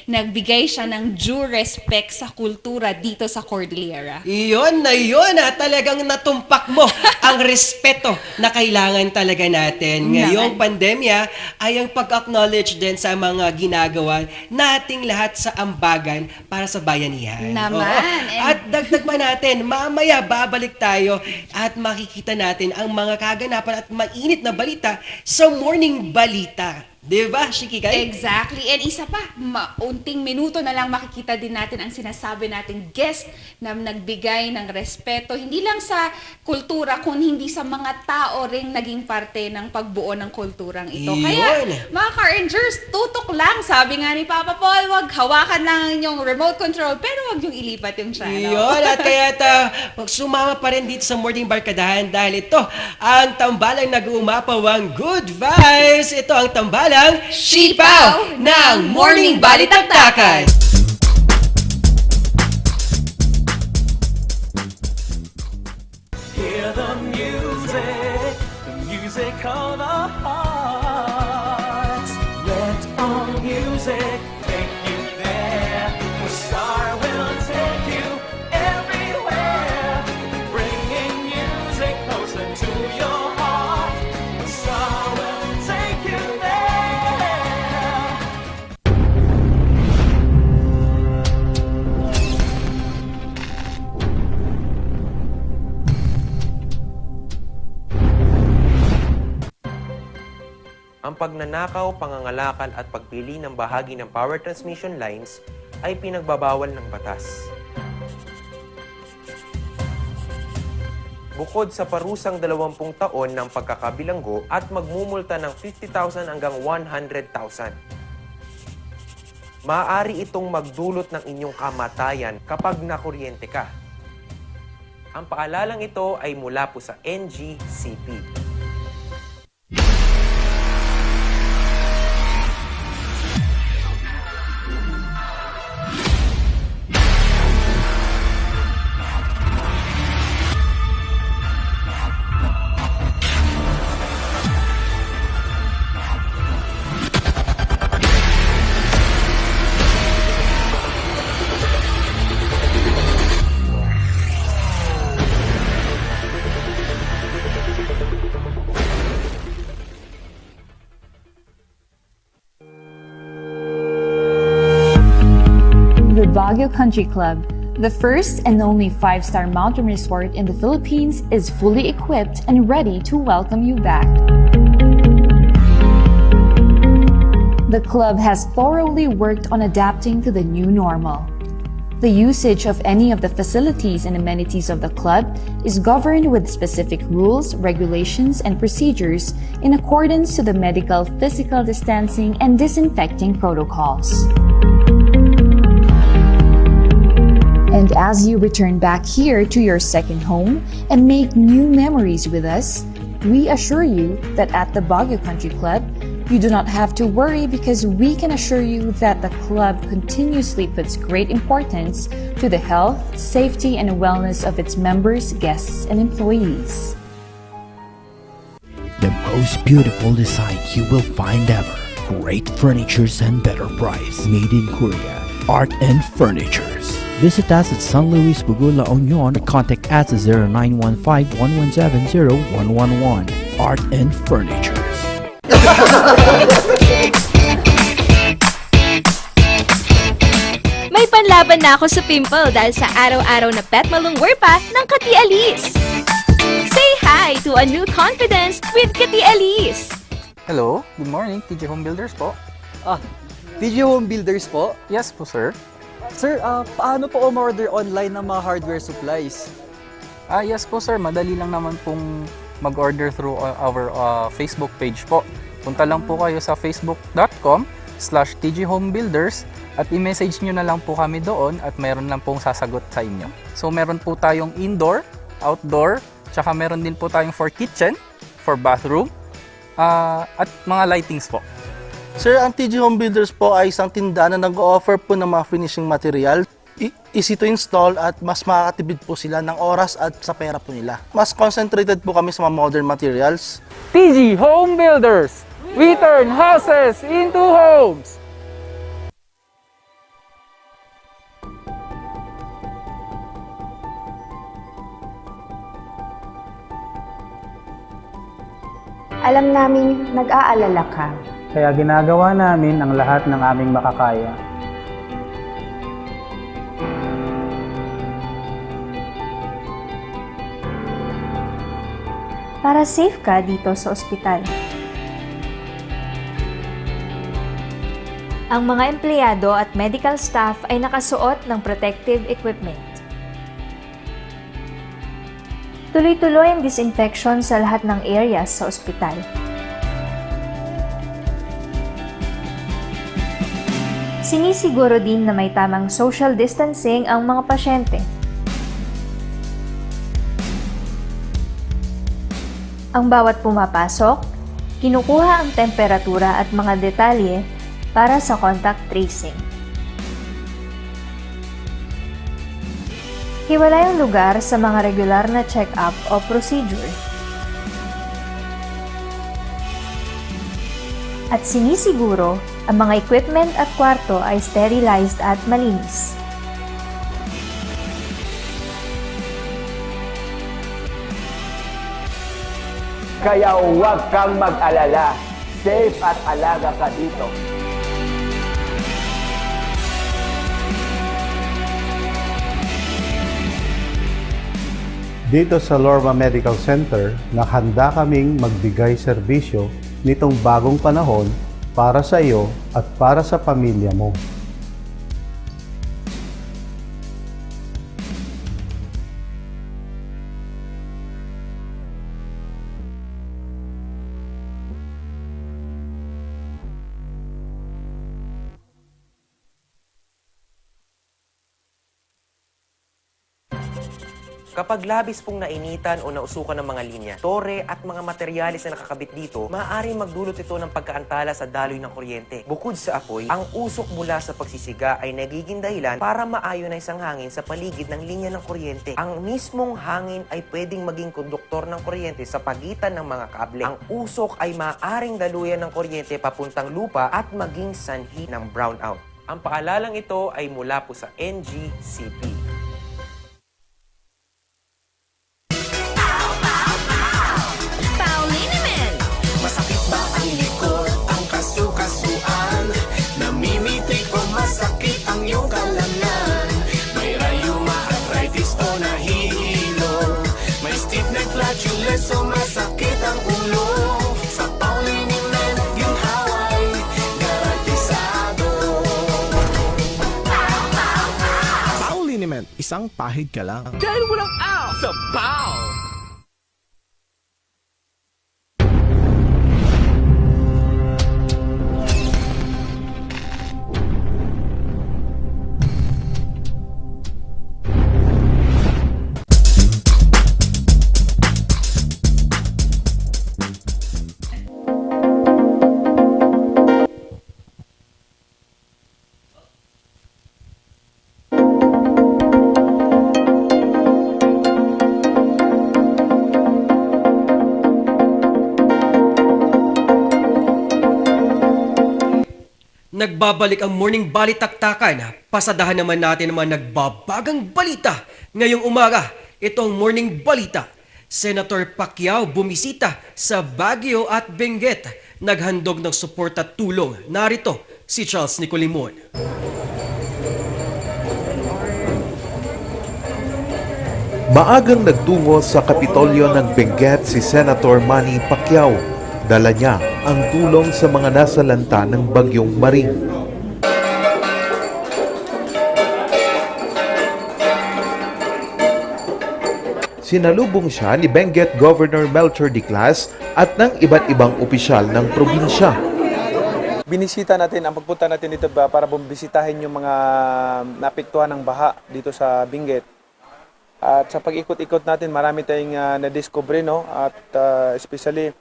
nagbigay siya ng due respect sa kultura dito sa Cordillera. Iyon na yun, talagang natumpak mo ang respeto na kailangan talaga natin. Ngayong pandemya ay ang pag-acknowledge din sa mga ginagawa nating lahat sa ambagan para sa bayanihan. At dagdag pa natin, mamaya babalik tayo at makikita natin ang mga kaganapan at mainit na balita sa Morning Balita. Diba, Shikikay? Exactly. And isa pa, unting minuto na lang makikita din natin ang sinasabi nating guest na nagbigay ng respeto, hindi lang sa kultura, kundi hindi sa mga tao ring naging parte ng pagbuo ng kulturang ito. Kaya, mga ka-Rangers, tutok lang. Sabi nga ni Papa Paul, wag hawakan lang yung remote control, pero wag yung ilipat yung channel. Yun, at kaya sumama pa rin dito sa Morning Barkadahan dahil ito ang tambalang nag-uumapaw ang good vibes. Ito ang tambalang Sipaw ng Morning Balitaktakan. Hear the music of our hearts. Let our music take you there. The star will take you everywhere, bringing music closer to your heart. The star will take you there. Ang pagnanakaw, pangangalakal at pagpili ng bahagi ng power transmission lines ay pinagbabawal ng batas. Bukod sa parusang 20 taon ng pagkakabilanggo at magmumulta ng 50,000 hanggang 100,000. Maaari itong magdulot ng inyong kamatayan kapag nakuryente ka. Ang paalalang ito ay mula po sa NGCP. The Baguio Country Club, the first and only 5-star mountain resort in the Philippines, is fully equipped and ready to welcome you back. The club has thoroughly worked on adapting to the new normal. The usage of any of the facilities and amenities of the club is governed with specific rules, regulations, and procedures in accordance to the medical, physical distancing, and disinfecting protocols. And as you return back here to your second home and make new memories with us, we assure you that at the Baguio Country Club, you do not have to worry because we can assure you that the club continuously puts great importance to the health, safety, and wellness of its members, guests, and employees. The most beautiful design you will find ever. Great furnitures and better price. Made in Korea. Art and Furnitures. Visit us at San Luis Bugo, La Union. Contact us at 0915-117-0111. Art and Furnitures. May panlaban na ako sa pimple dahil sa araw-araw na pet malungwerpa ng Kati Alice. Say hi to a new confidence with Kati Alice. Hello, good morning, TJ Home Builders po. TJ Home Builders po? Yes po, sir. Sir, paano po umorder online ng mga hardware supplies? Yes po, sir. Madali lang naman pong mag-order through our Facebook page po. Punta lang po kayo sa facebook.com/tghomebuilders at i-message nyo na lang po kami doon at meron lang pong sasagot sa inyo. So meron po tayong indoor, outdoor, tsaka meron din po tayong for kitchen, for bathroom, at mga lightings po. Sir, ang TG Home Builders po ay isang tindahan na nag-offer po ng mga finishing material. Easy to install at mas makakatipid po sila ng oras at sa pera po nila. Mas concentrated po kami sa mga modern materials. TG Home Builders! We turn houses into homes! Alam naming nag-aalala ka. Kaya ginagawa namin ang lahat ng aming makakaya. Para safe ka dito sa ospital. Ang mga empleyado at medical staff ay nakasuot ng protective equipment. Tuloy-tuloy ang disinfection sa lahat ng areas sa ospital. Sinisiguro din na may tamang social distancing ang mga pasyente. Ang bawat pumapasok, kinukuha ang temperatura at mga detalye para sa contact tracing. Hiwalay ang lugar sa mga regular na check-up o procedure. At sinisiguro ang mga equipment at kwarto ay sterilized at malinis. Kaya huwag kang mag-alala. Safe at alaga ka dito. Dito sa Lorma Medical Center, nakahanda kaming magbigay serbisyo nitong bagong panahon para sa iyo at para sa pamilya mo. Kapag labis pong nainitan o nausukan ng mga linya, tore at mga materyales na nakakabit dito, maaaring magdulot ito ng pagkaantala sa daloy ng kuryente. Bukod sa apoy, ang usok mula sa pagsisiga ay nagiging dahilan para maayonize ang hangin sa paligid ng linya ng kuryente. Ang mismong hangin ay pwedeng maging konduktor ng kuryente sa pagitan ng mga kable. Ang usok ay maaaring daluyan ng kuryente papuntang lupa at maging sanhi ng brownout. Ang paalalang ito ay mula po sa NGCP. Masakit ba ang likod, ang kasukasuan? Namimitik o masakit ang iyong kalamnan? May rayuma, arthritis o nahihilo? May stiff neck, flatulence o masakit ang ulo? Sa Pauliniment, ginhaway, garantisado. isang pahid ka lang. Dahil walang out sa POW! Nagbabalik ang morning balitaktakan. Pasadahan naman natin ang mga nagbabagang balita. Ngayong umaga, itong morning balita. Senator Pacquiao bumisita sa Baguio at Benguet. Naghandog ng suporta at tulong. Narito si Charles Nicolimon. Maagang nagtungo sa Kapitolyo ng Benguet si Senator Manny Pacquiao. Dala niya ang tulong sa mga nasalanta ng Bagyong Maring. Sinalubong siya ni Benguet Governor Melchor Diclas at ng iba't ibang opisyal ng probinsya. Binisita natin, ang pagpunta natin dito para bumisitahin yung mga napektuhan ng baha dito sa Benguet. At sa pag-ikot-ikot natin, marami tayong na-discover, no? At especially,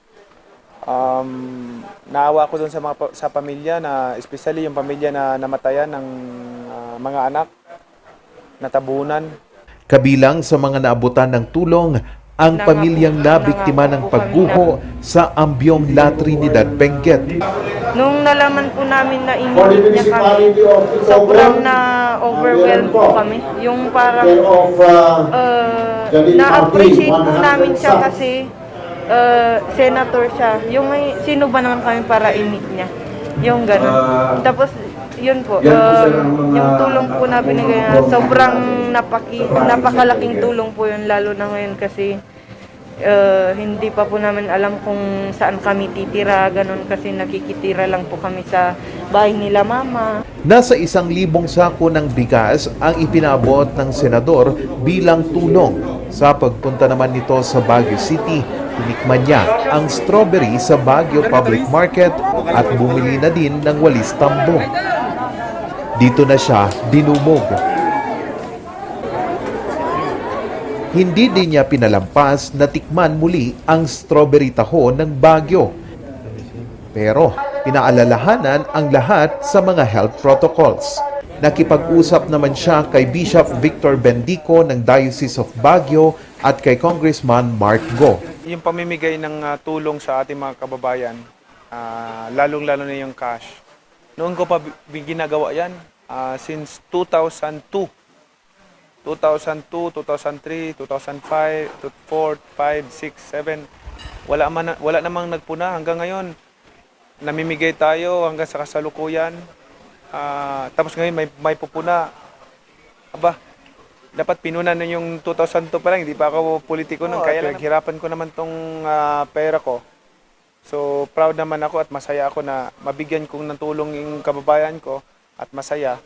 naawa ko doon sa pamilya, na especially yung pamilya na namatayan ng mga anak, natabunan. Kabilang sa mga naabutan ng tulong, ang pamilyang nabiktima ng pagguho sa Ambyong La Trinidad, Benguet. Nung nalaman po namin na inilip niya kami, sobrang na-overwhelmed po kami. Yung parang na-appreciate po namin siya kasi senator siya. Yung sino ba naman kami para inip niya? Yung gano'n. Tapos yun po, yung tulong po na binigay na sobrang napakalaking tulong po yun, lalo na ngayon kasi hindi pa po namin alam kung saan kami titira, ganun kasi nakikitira lang po kami sa bahay nila mama. Nasa 1,000 sako ng bigas ang ipinabot ng senador bilang tulong. Sa pagpunta naman nito sa Baguio City, tinikman niya ang strawberry sa Baguio Public Market at bumili na din ng walis tambo. Dito na siya dinumog. Hindi din niya pinalampas na tikman muli ang strawberry taho ng Baguio. Pero pinaalalahanan ang lahat sa mga health protocols. Nakipag-usap naman siya kay Bishop Victor Bendico ng Diocese of Baguio at kay Congressman Mark Go. Yung pamimigay ng tulong sa ating mga kababayan, lalong-lalo na yung cash. Noon ko pa ginagawa yan since 2002. 2002, 2003, 2005, 2004, 5, 6, 7. Wala namang nagpuna hanggang ngayon. Namimigay tayo hanggang sa kasalukuyan. Tapos ngayon may pupuna. Aba, dapat pinuna na yung 2002 pa lang. Hindi pa ako politiko nun. Kaya naghirapan ko naman tong pera ko. So proud naman ako at masaya ako na mabigyan kong ng tulong yung kababayan ko at masaya.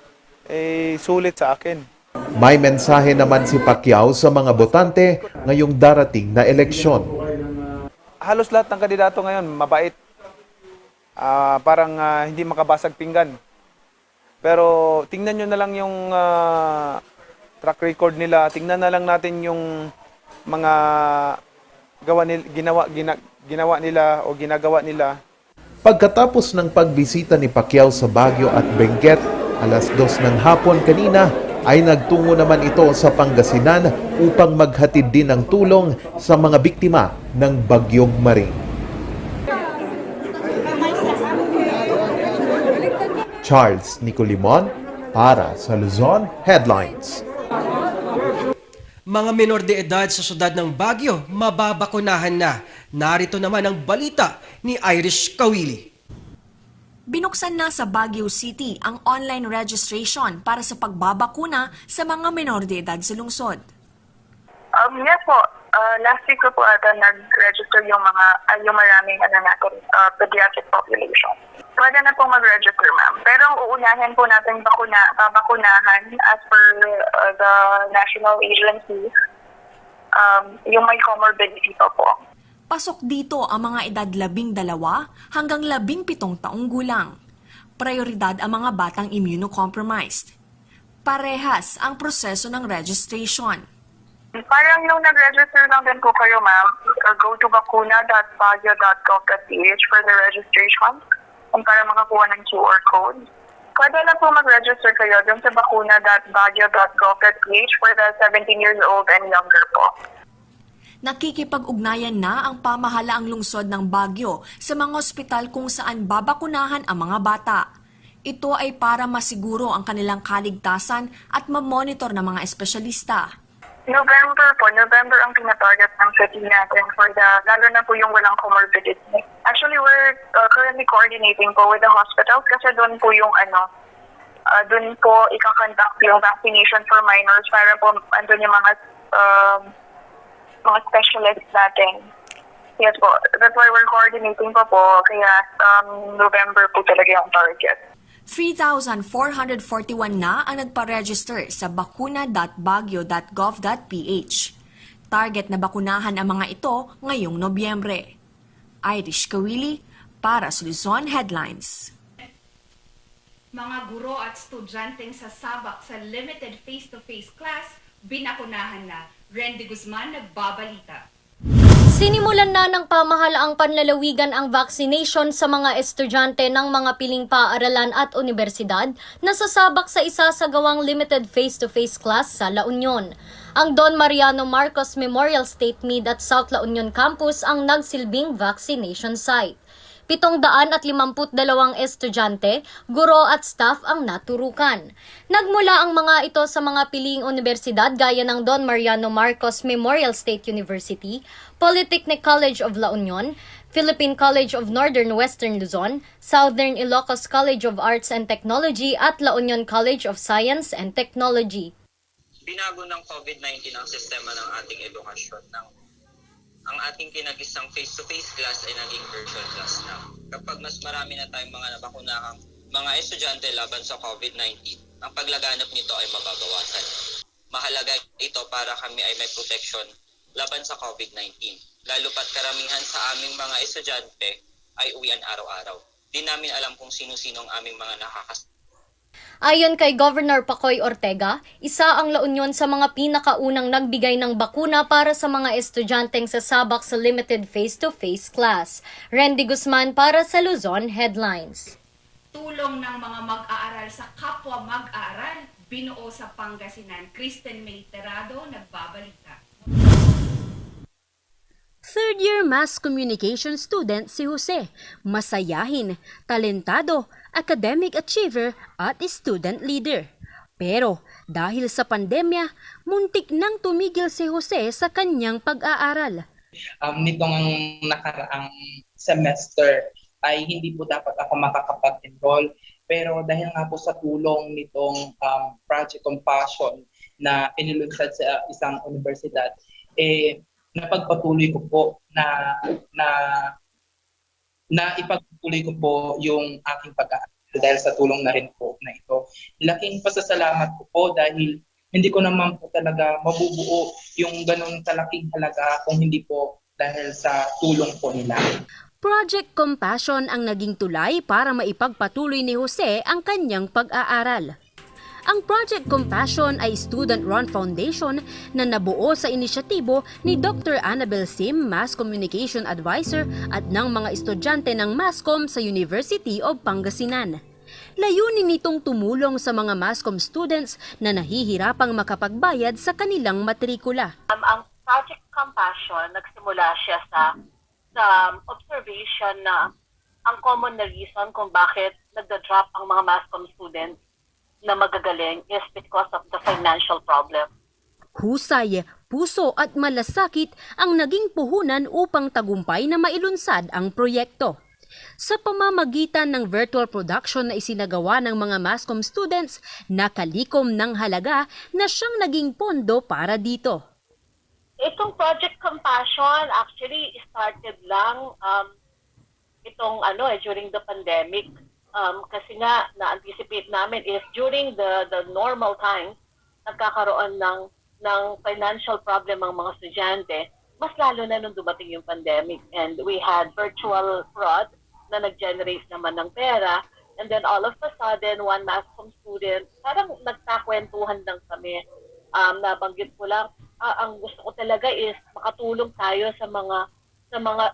Sulit sa akin. May mensahe naman si Pacquiao sa mga botante ngayong darating na eleksyon. Halos lahat ng kandidato ngayon mabait. Parang hindi makabasag pinggan. Pero tingnan nyo na lang yung track record nila. Tingnan na lang natin yung mga ginawa nila o ginagawa nila. Pagkatapos ng pagbisita ni Pacquiao sa Baguio at Benguet, alas 2 ng hapon kanina, ay nagtungo naman ito sa Pangasinan upang maghatid din ng tulong sa mga biktima ng Bagyong Maring. Charles Nicolimon para sa Luzon Headlines. Mga menor de edad sa syudad ng Baguio, mababakunahan na. Narito naman ang balita ni Irish Kawili. Binuksan na sa Baguio City ang online registration para sa pagbabakuna sa mga menor de edad sa lungsod. Yes po, Last week ko po ata nag-register yung maraming natin, pediatric population. Pwede na pong mag-register, ma'am. Pero ang uunahin po natin babakunahan as per the national agency, yung may comorbidity pa po. Pasok dito ang mga edad 12 hanggang 17 taong gulang. Prioridad ang mga batang immunocompromised. Parehas ang proseso ng registration. Parang nung nag-register lang din po kayo, ma'am, go to bakuna.baguio.gov.ph for the registration para makakuha ng QR code. Pwede na po mag-register kayo dun sa bakuna.baguio.gov.ph for the 17 years old and younger po. Nakikipag-ugnayan na ang pamahalaang lungsod ng Baguio sa mga ospital kung saan babakunahan ang mga bata. Ito ay para masiguro ang kanilang kaligtasan at mamonitor ng mga espesyalista. November ang tinatarget ng city natin for lalo na po yung walang comorbidity. Actually, we're currently coordinating po with the hospitals kasi doon po yung doon po ikakonduct yung vaccination for minors para po andun yung mga specialists natin. Yes po, that's why we're coordinating po, kaya November po talaga yung target. 3,441 na ang nagpa-register sa bakuna.baguio.gov.ph. Target na bakunahan ang mga ito ngayong Nobyembre. Irish Kawili para sa Luzon Headlines. Mga guro at estudyanteng sasabak sa limited face-to-face class, binakunahan na. Randy Guzman nagbabalita. Sinimulan na ng pamahalaang panlalawigan ang vaccination sa mga estudyante ng mga piling paaralan at universidad na sasabak sa isasagawang limited face-to-face class sa La Union. Ang Don Mariano Marcos Memorial State Mid at South La Union Campus ang nagsilbing vaccination site. 752 estudyante, guro at staff ang naturukan. Nagmula ang mga ito sa mga piling universidad gaya ng Don Mariano Marcos Memorial State University, Polytechnic College of La Union, Philippine College of Northern Western Luzon, Southern Ilocos College of Arts and Technology at La Union College of Science and Technology. Binago ng COVID-19 ang sistema ng ating edukasyon. Ang ating kinagisang face-to-face class ay naging virtual class na. Kapag mas marami na tayong mga nabakunahang mga estudyante laban sa COVID-19, ang paglaganap nito ay mababawasan. Mahalaga ito para kami ay may protection laban sa COVID-19. Lalo pat karamihan sa aming mga estudyante ay uwian araw-araw. Di namin alam kung sino-sino ang aming mga nakakasama. Ayon kay Governor Pacoy Ortega, isa ang La Union sa mga pinakaunang nagbigay ng bakuna para sa mga estudyanteng sasabak sa limited face-to-face class. Randy Guzman para sa Luzon Headlines. Tulong ng mga mag-aaral sa kapwa mag-aaral, binuo sa Pangasinan. Kristen May Terado nagbabalita. Third-year Mass Communication student si Jose, masayahin, talentado, academic achiever at student leader. Pero dahil sa pandemya, muntik nang tumigil si Jose sa kanyang pag-aaral. Nitong nakaraang semester ay hindi po dapat ako makakapag-enroll. Pero dahil nga po sa tulong nitong Project Compassion na inilunsad sa isang universidad, napagpatuloy ko po na ipagpatuloy ko po yung aking pag-aaral dahil sa tulong na rin po na ito. Laking pasasalamat ko po dahil hindi ko naman po talaga mabubuo yung ganun kalaking halaga kung hindi po dahil sa tulong po nila. Project Compassion ang naging tulay para maipagpatuloy ni Jose ang kanyang pag-aaral. Ang Project Compassion ay student-run foundation na nabuo sa inisyatibo ni Dr. Annabel Sim, Mass Communication Advisor at ng mga estudyante ng Masscom sa University of Pangasinan. Layunin nitong tumulong sa mga Masscom students na nahihirapang makapagbayad sa kanilang matrikula. Ang Project Compassion, nagsimula siya sa observation na ang common na reason kung bakit nagda-drop ang mga Masscom students na magagaling is because of the financial problem. Husay, puso at malasakit ang naging puhunan upang tagumpay na mailunsad ang proyekto. Sa pamamagitan ng virtual production na isinagawa ng mga Masscom students, nakalikom ng halaga na siyang naging pondo para dito. Itong Project Compassion actually started lang during the pandemic. Kasi nga na-anticipate namin is during the normal times nagkakaroon ng financial problem ang mga estudyante, mas lalo na nung dumating yung pandemic. And we had virtual fraud na nag-generate naman ng pera. And then all of a sudden, one mass comm student, parang nagkakwentuhan lang kami. Nabanggit ko lang, ang gusto ko talaga is makatulong tayo sa mga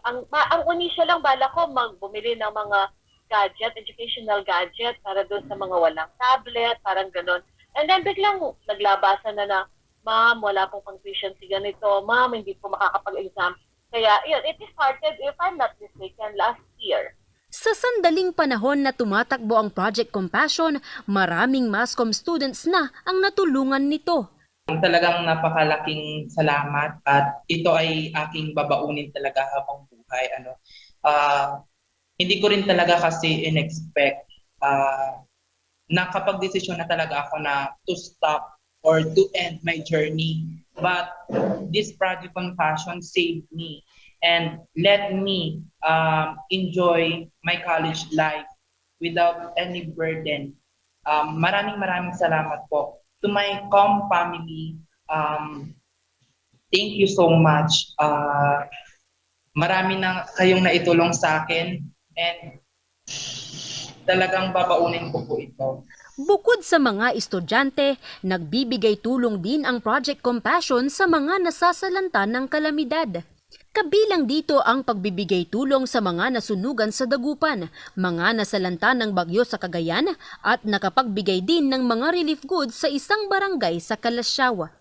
ang unisyo lang bala ko bumili ng mga gadget, educational gadget para doon sa mga walang tablet, parang ganun. And then biglang naglabasan na, ma'am, wala pong pang-tuition si ganito, ma'am, hindi po makakapag-exam. Kaya yun, it started, if I'm not mistaken, last year. Sa sandaling panahon na tumatakbo ang Project Compassion, maraming MASCOM students na ang natulungan nito. Talagang napakalaking salamat at ito ay aking babaunin talaga habang buhay. Hindi ko rin talaga kasi in-expect na kapag desisyon na talaga ako na to stop or to end my journey. But this Project Compassion saved me and let me enjoy my college life without any burden. Maraming salamat po. To my COM family, thank you so much. Marami na kayong naitulong sa akin and talagang babaunin ko po ito. Bukod sa mga estudyante, nagbibigay tulong din ang Project Compassion sa mga nasasalanta ng kalamidad. Kabilang dito ang pagbibigay tulong sa mga nasunugan sa dagupan, mga nasalanta ng bagyo sa Cagayan at nakapagbigay din ng mga relief goods sa isang barangay sa Kalasyaw.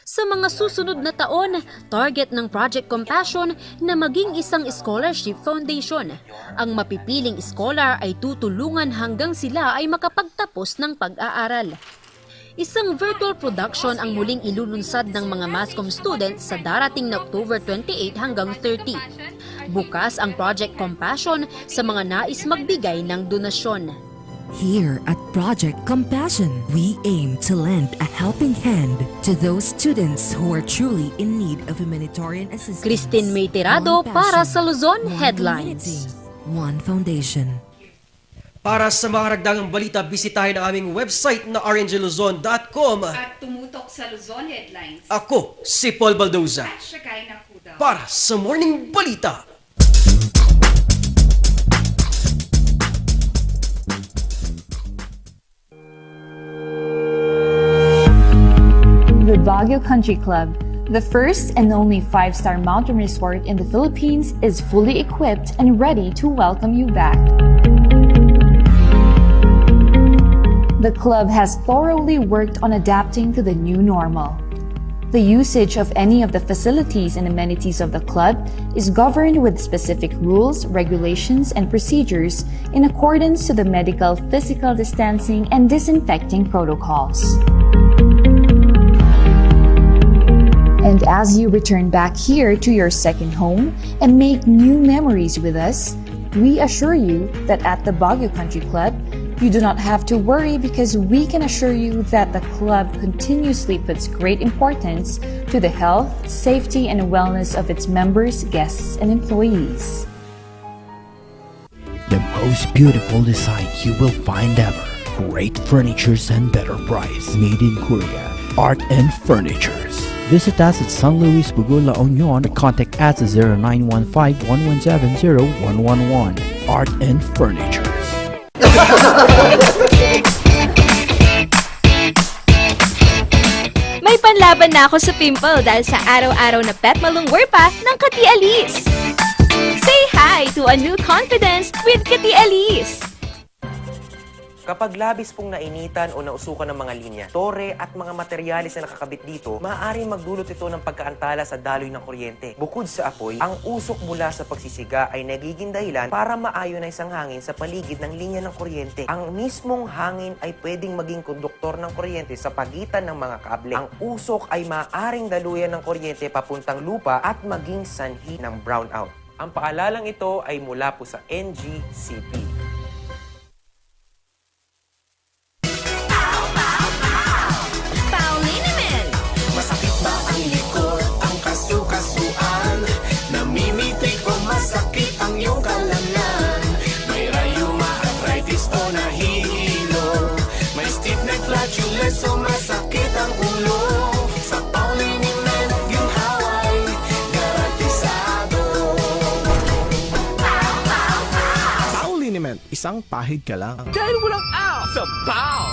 Sa mga susunod na taon, target ng Project Compassion na maging isang scholarship foundation. Ang mapipiling scholar ay tutulungan hanggang sila ay makapagtapos ng pag-aaral. Isang virtual production ang muling ilulunsad ng mga MASCOM students sa darating na October 28 hanggang 30. Bukas ang Project Compassion sa mga nais magbigay ng donasyon. Here at Project Compassion, we aim to lend a helping hand to those students who are truly in need of humanitarian assistance. Christine May Tirado para sa Luzon Headlines. One Foundation. Para sa mga karagdagang balita, bisitahin ang aming website na rngluzon.com. At tumutok sa Luzon Headlines. Ako, si Paul Baldoza. At Shakay Nakudaw. Para sa Morning Balita. The Baguio Country Club, the first and only 5-star mountain resort in the Philippines, is fully equipped and ready to welcome you back. The club has thoroughly worked on adapting to the new normal. The usage of any of the facilities and amenities of the club is governed with specific rules, regulations, and procedures in accordance to the medical, physical distancing, and disinfecting protocols. And as you return back here to your second home and make new memories with us, we assure you that at the Baguio Country Club, you do not have to worry because we can assure you that the club continuously puts great importance to the health, safety, and wellness of its members, guests, and employees. The most beautiful design you will find ever. Great furnitures and better price. Made in Korea. Art and Furnitures. Visit us at San Luis Bugula, La Union, or contact us at 0915-117-0111. Art and Furnitures. May panlaban na ako sa pimple dahil sa araw-araw na pet malungwer pa ng Kati Alice. Say hi to a new confidence with Kati Alice. Kapag labis pong nainitan o nausukan ng mga linya, tore at mga materyales na nakakabit dito, maaaring magdulot ito ng pagkaantala sa daloy ng kuryente. Bukod sa apoy, ang usok mula sa pagsisiga ay nagiging dahilan para maayonize ang hangin sa paligid ng linya ng kuryente. Ang mismong hangin ay pwedeng maging konduktor ng kuryente sa pagitan ng mga kable. Ang usok ay maaaring daluyan ng kuryente papuntang lupa at maging sanhi ng brownout. Ang paalalang ito ay mula po sa NGCP. isang pahid ka lang. Dahil walang out sa POW!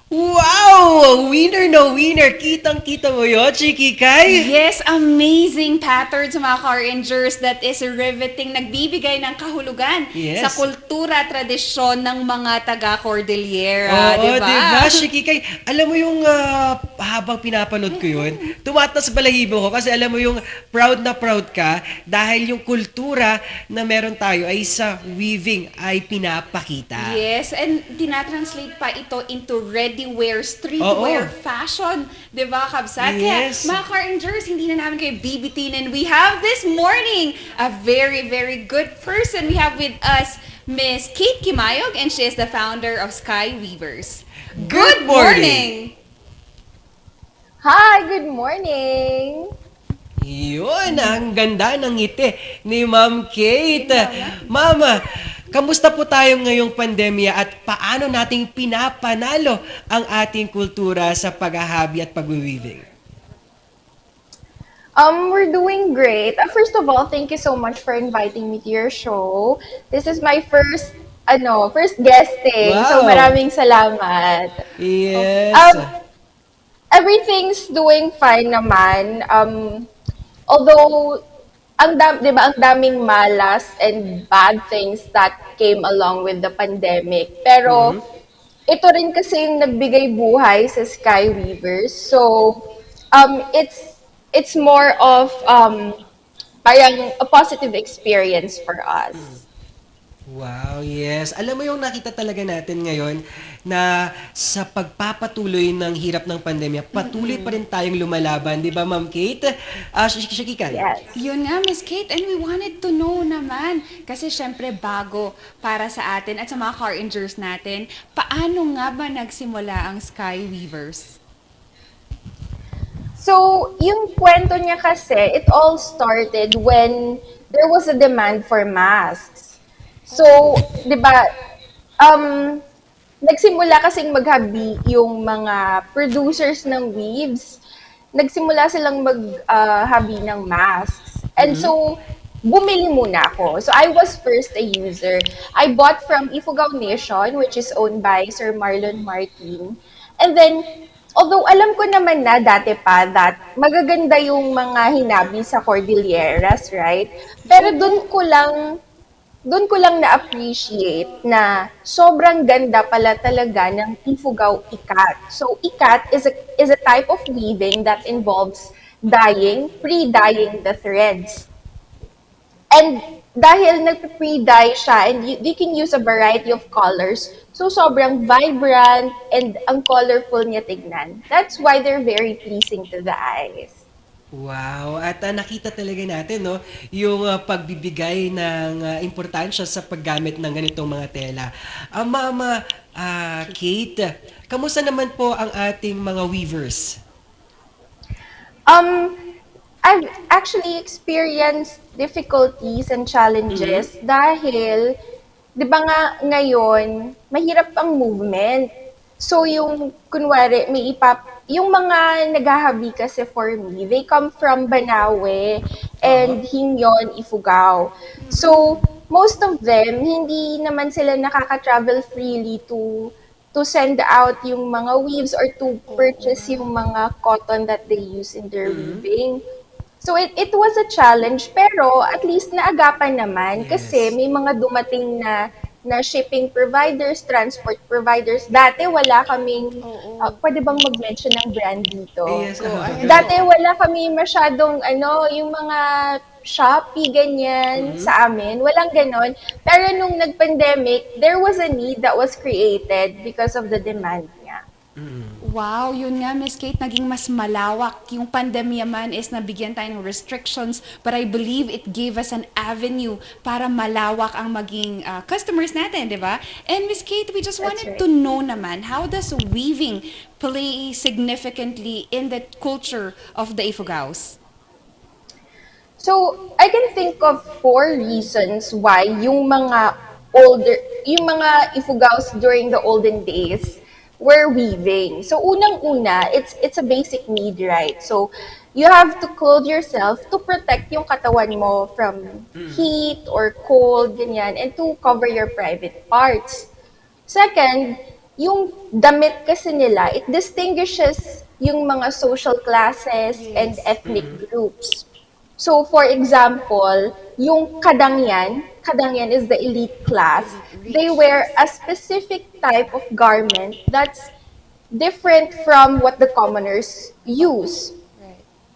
Wow! Winner na winner! Kitang-kita mo yun, Chiki Kai? Yes, amazing patterns mga ka-Rangers that is riveting. Nagbibigay ng kahulugan Yes. sa kultura, tradisyon ng mga taga-Cordillera. Oo, diba? diba, Chiki Kai? Alam mo yung habang pinapanood ko yun, tumatas balahibo ko kasi alam mo yung proud na proud ka dahil yung kultura na meron tayo ay sa weaving ay pinapakita. Yes, and tinatranslate pa ito into ready-wear, streetwear fashion. Diba, Kabsat? Yes. Kaya, mga Car-Rangers, hindi na namin kayo bibitinin. We have this morning a very, very good person. We have with us Miss Kate Kimayog, and she is the founder of Sky Weavers. Good morning! Hi, good morning! Yun, ang ganda ng ngiti ni Ma'am Kate. Mama, kamusta po tayo ngayong pandemya at paano nating pinapanalo ang ating kultura sa paghahabi at pag-weaving? We're doing great. First of all, thank you so much for inviting me to your show. This is my first guesting. Wow. So maraming salamat. Yes. Everything's doing fine naman. Although ang daming malas and bad things that came along with the pandemic. Pero ito rin kasi yung nagbigay buhay sa Sky Weavers. So it's more of parang a positive experience for us. Wow, yes. Alam mo yung nakita talaga natin ngayon na sa pagpapatuloy ng hirap ng pandemya, patuloy pa rin tayong lumalaban. Di ba, Ma'am Kate? Shakikan? Yun nga, Miss Kate, and we wanted to know naman, kasi syempre bago para sa atin at sa mga car engineers natin, paano nga ba nagsimula ang Sky Weavers? So, yung kwento niya kasi, it all started when there was a demand for masks. So, di ba, nagsimula kasing maghabi yung mga producers ng weaves. Nagsimula silang maghabi ng masks. And so, bumili muna ako. So, I was first a user. I bought from Ifugao Nation, which is owned by Sir Marlon Martin. And then, although alam ko naman na dati pa that magaganda yung mga hinabi sa Cordilleras, right? Pero doon ko lang na-appreciate na sobrang ganda pala talaga ng Ifugao ikat. So, ikat is a type of weaving that involves pre-dyeing the threads. And dahil nag-pre-dye siya, and you can use a variety of colors, so sobrang vibrant and ang colorful niya tignan. That's why they're very pleasing to the eyes. Wow, at nakita talaga natin no, yung pagbibigay ng importansya sa paggamit ng ganitong mga tela. Mama Kate, kamusta naman po ang ating mga weavers? I've actually experienced difficulties and challenges dahil, di ba nga ngayon, mahirap ang movement. So yung, kunwari, yung mga naghahabi kasi for me, they come from Banawe and Hingyon, Ifugao. So most of them, hindi naman sila nakaka-travel freely to send out yung mga weaves or to purchase yung mga cotton that they use in their weaving. So it was a challenge, pero at least naagapan naman kasi may mga dumating na shipping providers, transport providers. Dati wala kaming, pwede bang mag-mention ng brand dito? Yes, Dati wala kami masyadong, yung mga Shopee, ganyan, sa amin. Walang ganon. Pero nung nag-pandemic, there was a need that was created because of the demand niya. Wow, yun nga, Miss Kate, naging mas malawak. Yung pandemya man is nabigyan tayo ng restrictions, but I believe it gave us an avenue para malawak ang maging customers natin, di ba? And Miss Kate, we just wanted to know naman, how does weaving play significantly in the culture of the Ifugaos? So, I can think of 4 reasons why yung mga Ifugaos during the olden days were weaving. So, unang-una, it's a basic need, right? So, you have to clothe yourself to protect yung katawan mo from heat or cold, ganyan, and to cover your private parts. Second, yung damit kasi nila, it distinguishes yung mga social classes and ethnic groups. So, for example, yung kadangyan is the elite class. They wear a specific type of garment that's different from what the commoners use.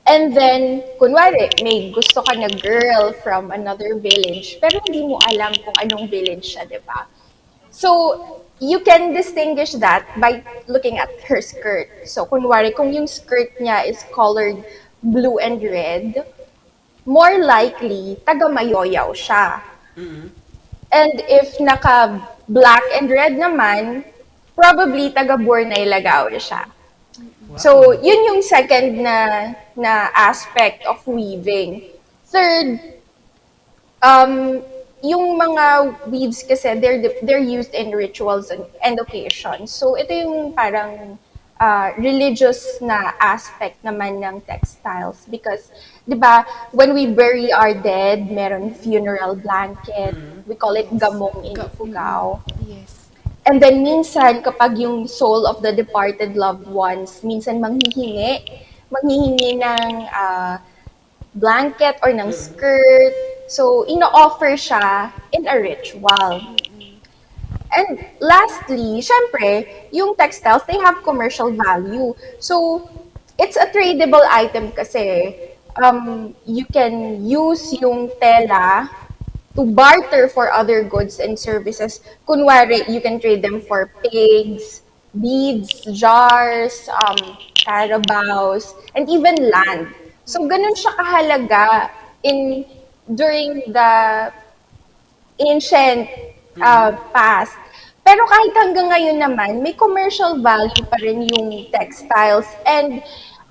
And then, kunwari, may gusto ka na girl from another village, pero hindi mo alam kung anong village siya, di ba? So, you can distinguish that by looking at her skirt. So, kunwari, kung yung skirt niya is colored blue and red, more likely, taga-Mayoyaw siya. And if naka-black and red naman, probably taga-Bornay Lagaw siya. So, yun yung second na aspect of weaving. Third, yung mga weaves kasi, they're used in rituals and occasions. So, ito yung parang religious na aspect naman ng textiles because, di ba, when we bury our dead, meron funeral blanket. We call it gamong in Ifugao. Yes. And then minsan, kapag yung soul of the departed loved ones, minsan manghihingi ng blanket or ng skirt. So, ino-offer siya in a ritual. And lastly, syempre, yung textiles, they have commercial value. So, it's a tradable item kasi. you can use yung tela to barter for other goods and services. Kunwari, you can trade them for pigs, beads, jars, carabaos, and even land. So, ganun siya kahalaga during the ancient past. Pero kahit hanggang ngayon naman, may commercial value pa rin yung textiles. And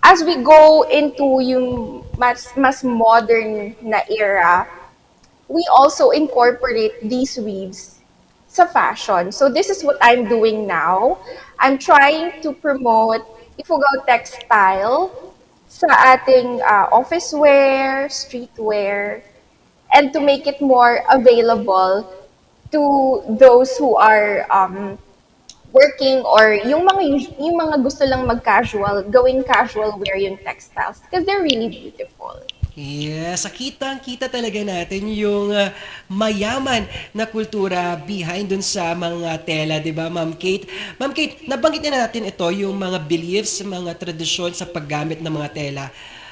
as we go into yung mas modern na era, we also incorporate these weaves sa fashion. So this is what I'm doing now. I'm trying to promote Ifugao textile sa ating office wear, streetwear, and to make it more available to those who are working or yung mga gusto lang mag-casual, gawing casual wear yung textiles because they're really beautiful. Yes, kita talaga natin yung mayaman na kultura behind dun sa mga tela, di ba, Ma'am Kate? Ma'am Kate, nabanggit na natin ito, yung mga beliefs, mga tradisyon sa paggamit ng mga tela.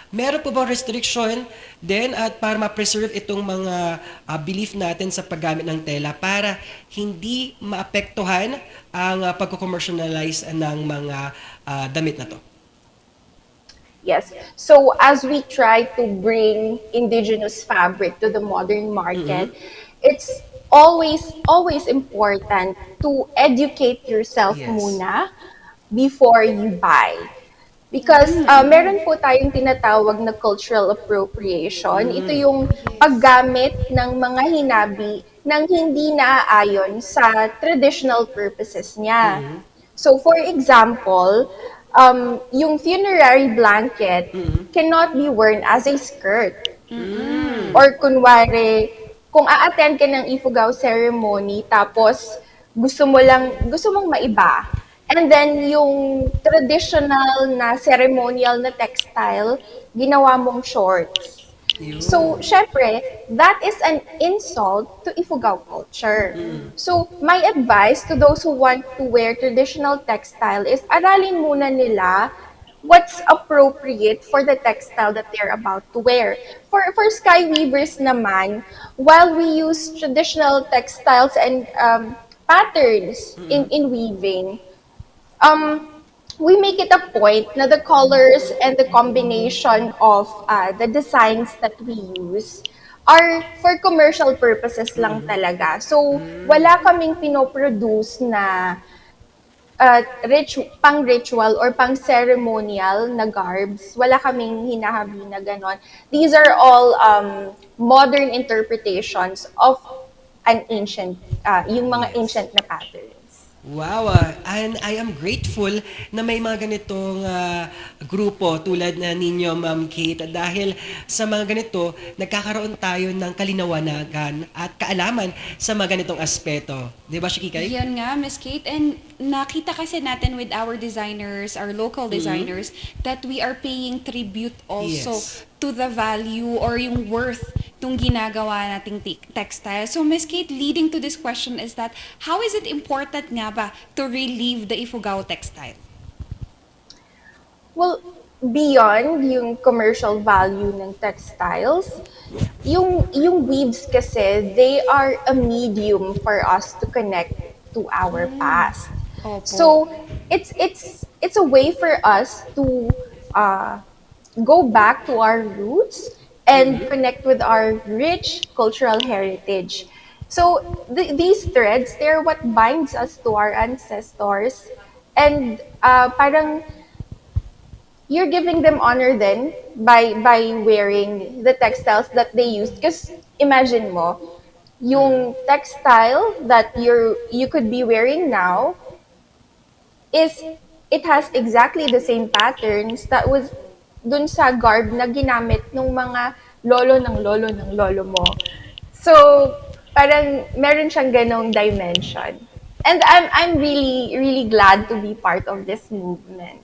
Meron po bang restriction din at para ma-preserve itong mga belief natin sa paggamit ng tela para hindi maapektuhan ang pagko-commercialize ng mga damit na to? Yes. So as we try to bring indigenous fabric to the modern market, it's always important to educate yourself muna before you buy. Because meron po tayong tinatawag na cultural appropriation. Ito yung paggamit ng mga hinabi nang hindi naaayon sa traditional purposes niya. So for example, yung funerary blanket cannot be worn as a skirt. Or kunwari, kung a-attend ka ng Ifugao ceremony tapos gusto mong maiba, and then yung traditional na ceremonial na textile, ginawa mong shorts. So, syempre, that is an insult to Ifugao culture. So, my advice to those who want to wear traditional textile is aralin muna nila what's appropriate for the textile that they're about to wear. For sky weavers naman, while we use traditional textiles and patterns in weaving, we make it a point na the colors and the combination of the designs that we use are for commercial purposes lang talaga. So, wala kaming pinoproduce na pang ritual or pang ceremonial na garbs. Wala kaming hinahabi na ganon. These are all modern interpretations of an ancient, yung mga ancient na patterns. Wow, and I am grateful na may mga ganitong grupo tulad na ninyo, Ma'am Kate, dahil sa mga ganito, nagkakaroon tayo ng kalinawagan at kaalaman sa mga ganitong aspeto. Di ba, Shikikay? Yan nga, Miss Kate. And nakita kasi natin with our designers, our local designers, that we are paying tribute also to the value or yung worth itong ginagawa nating textile. So, Ms. Kate, leading to this question is that, how is it important nga ba to relieve the Ifugao textile? Well, beyond yung commercial value ng textiles, yung weaves kasi, they are a medium for us to connect to our past. So, it's a way for us to go back to our roots and connect with our rich cultural heritage. So these threads, they're what binds us to our ancestors, and parang you're giving them honor then by wearing the textiles that they used. Because imagine mo, yung textile that you could be wearing now it has exactly the same patterns that was dun sa garb na ginamit ng mga lolo ng lolo mo. So, parang meron siyang ganong dimension. And I'm really, really glad to be part of this movement.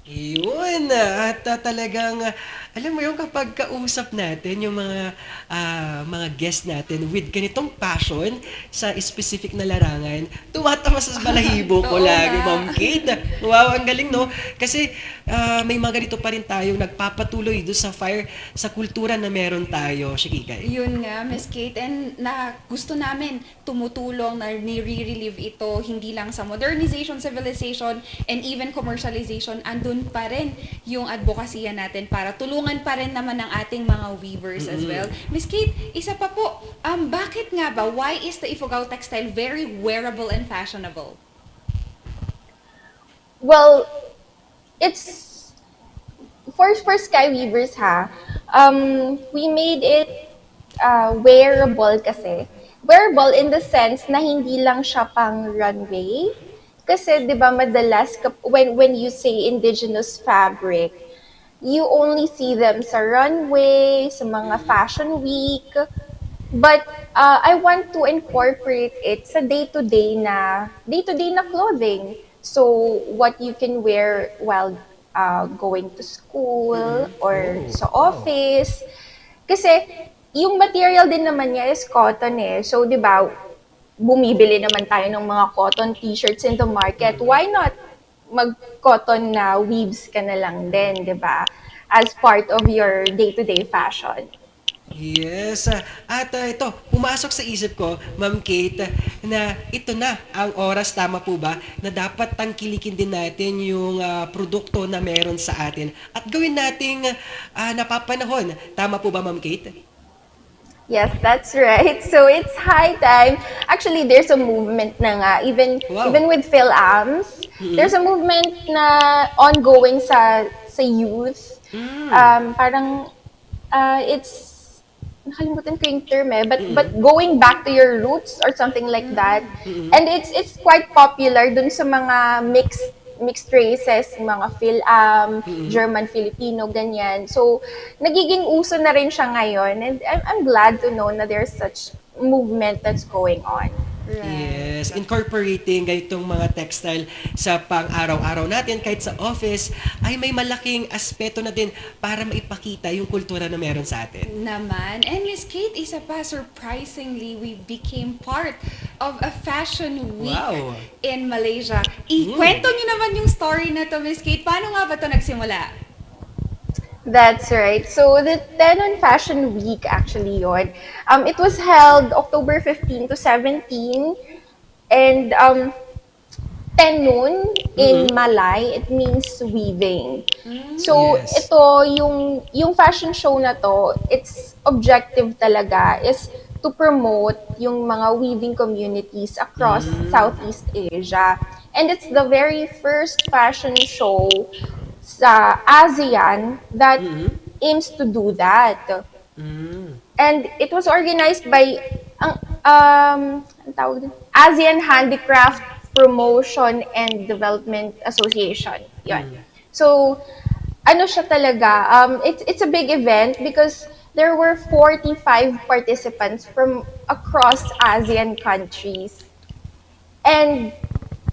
Yun, at talagang alam mo yung kapag kausap natin yung mga guest natin with ganitong passion sa specific na larangan, tumatamas sa balahibo ko Oo lagi, nga. Ma'am Kate. Wow, ang galing, no? Kasi may mga ganito pa rin tayong nagpapatuloy doon sa fire, sa kultura na meron tayo. Shikikay. Yun nga, Miss Kate, and na gusto namin tumutulong na ni-relieve ito hindi lang sa modernization, civilization, and even commercialization. Andun pa rin yung advokasya natin para tulungan pa rin naman ang ating mga weavers as well. Miss Kate, isa pa po, bakit nga ba, why is the Ifugao textile very wearable and fashionable? Well, it's for Sky Weavers we made it wearable kasi. Wearable in the sense na hindi lang siya pang runway. Kasi 'di ba madalas when you say indigenous fabric, you only see them sa runway, sa mga fashion week. But I want to incorporate it sa day-to-day na clothing. So what you can wear while going to school or sa office. Kasi yung material din naman niya is cotton eh. So 'di ba, bumibili naman tayo ng mga cotton t-shirts in the market. Why not mag-cotton na weaves ka na lang din, 'di ba? As part of your day-to-day fashion. Yes. At ito, pumasok sa isip ko, Ma'am Kate, na ito na ang oras, tama po ba, na dapat tangkilikin din natin yung produkto na meron sa atin at gawin nating napapanahon. Tama po ba, Ma'am Kate? Yes, that's right. So it's high time. Actually, there's a movement na nga, even with PhilAms, there's a movement na ongoing sa youth. Parang it's nakalimutan ko yung term eh, but going back to your roots or something like that. And it's quite popular dun sa mga mixed races, mga PhilAm, German, Filipino, ganyan. So, nagiging uso na rin siya ngayon. And I'm glad to know na there's such movement that's going on. Yes, incorporating ganitong mga textile sa pang-araw-araw natin kahit sa office ay may malaking aspeto na din para maipakita yung kultura na meron sa atin. Naman. And Miss Kate, isa pa, surprisingly, we became part of a fashion week in Malaysia. Ikwento niyo naman yung story na to, Miss Kate. Paano nga ba to nagsimula? That's right. So the Tenon Fashion Week actually yun. It was held October 15 to 17 and Tenon in Malay, it means weaving. So ito yung fashion show na to, its objective talaga is to promote yung mga weaving communities across Southeast Asia. And it's the very first fashion show sa ASEAN that aims to do that. And it was organized by ASEAN Handicraft Promotion and Development Association. Yan. So, ano siya talaga, it's a big event because there were 45 participants from across ASEAN countries. And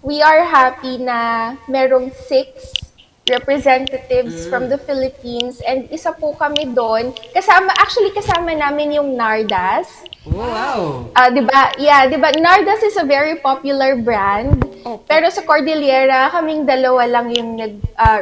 we are happy na merong 6 representatives from the Philippines and isa po kami doon. Kasama namin yung Nardas. Wow! Diba? Yeah, diba? Nardas is a very popular brand. Pero sa Cordillera, kaming dalawa lang yung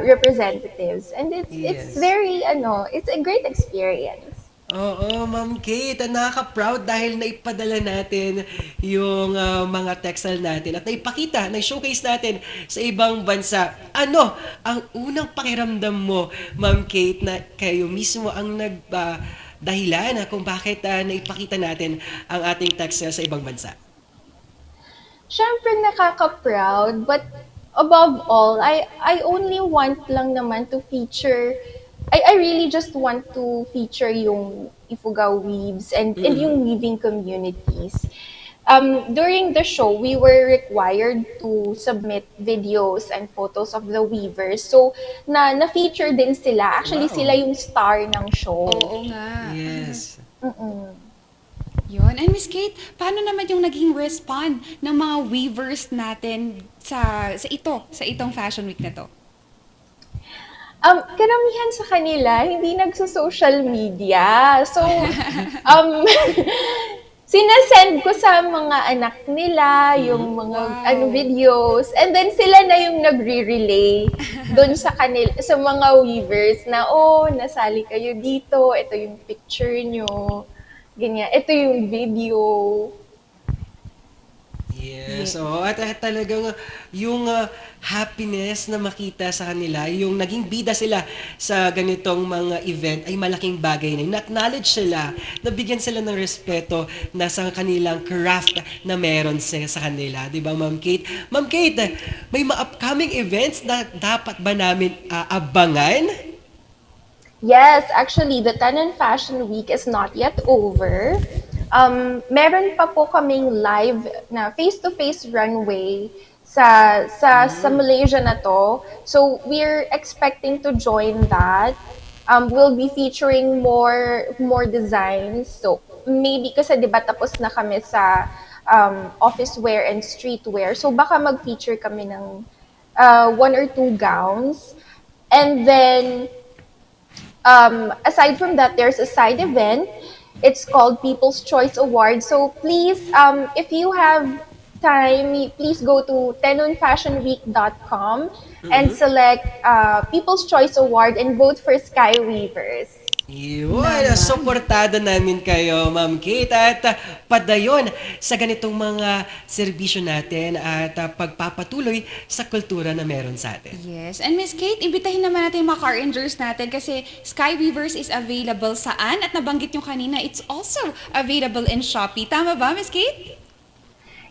representatives. And it's very, it's a great experience. Oo, Ma'am Kate, nakaka-proud dahil naipadala natin yung mga textile natin at naipakita, na-showcase natin sa ibang bansa. Ano ang unang pakiramdam mo, Ma'am Kate, na kayo mismo ang dahilan kung bakit naipakita natin ang ating textile sa ibang bansa? Siyempre nakaka-proud, but above all, I only want lang naman to feature, I really just want to feature yung Ifugao weaves and yung weaving communities. During the show, we were required to submit videos and photos of the weavers. So, na-feature din sila. Actually, sila yung star ng show. Oo nga. Yes. Yun. And Miss Kate, paano naman yung naging respond ng mga weavers natin sa itong Fashion Week na to? Karamihan sa kanila, hindi nagso-social media. So, sinasend ko sa mga anak nila yung mga videos. And then sila na yung nagre-relay doon sa kanila, sa mga weavers na, nasali kayo dito, ito yung picture nyo, ganyan, ito yung video. Yes, at talagang yung happiness na makita sa kanila, yung naging bida sila sa ganitong mga event ay malaking bagay na. Na-acknowledge sila, nabigyan sila ng respeto na sa kanilang craft na meron sa kanila. Di ba, Ma'am Kate? Ma'am Kate, may upcoming events na dapat ba namin abangan? Yes, actually, the Tenon Fashion Week is not yet over. Meron pa po kaming live na face-to-face runway sa Malaysia na to. So we're expecting to join that. We'll be featuring more designs. So maybe kasi 'di ba tapos na kami sa office wear and streetwear. So baka mag-feature kami ng 1 or 2 gowns. And then aside from that, there's a side event. It's called People's Choice Award. So please, if you have time, please go to tenonfashionweek.com and select People's Choice Award and vote for Sky Weavers. Yun, suportado namin kayo, Ma'am Kate, at padayon sa ganitong mga serbisyo natin at pagpapatuloy sa kultura na meron sa atin. Yes, and Miss Kate, imbitahin naman natin yung mga car rangers natin kasi Sky Weavers is available saan? At nabanggit nyo kanina, it's also available in Shopee. Tama ba, Miss Kate?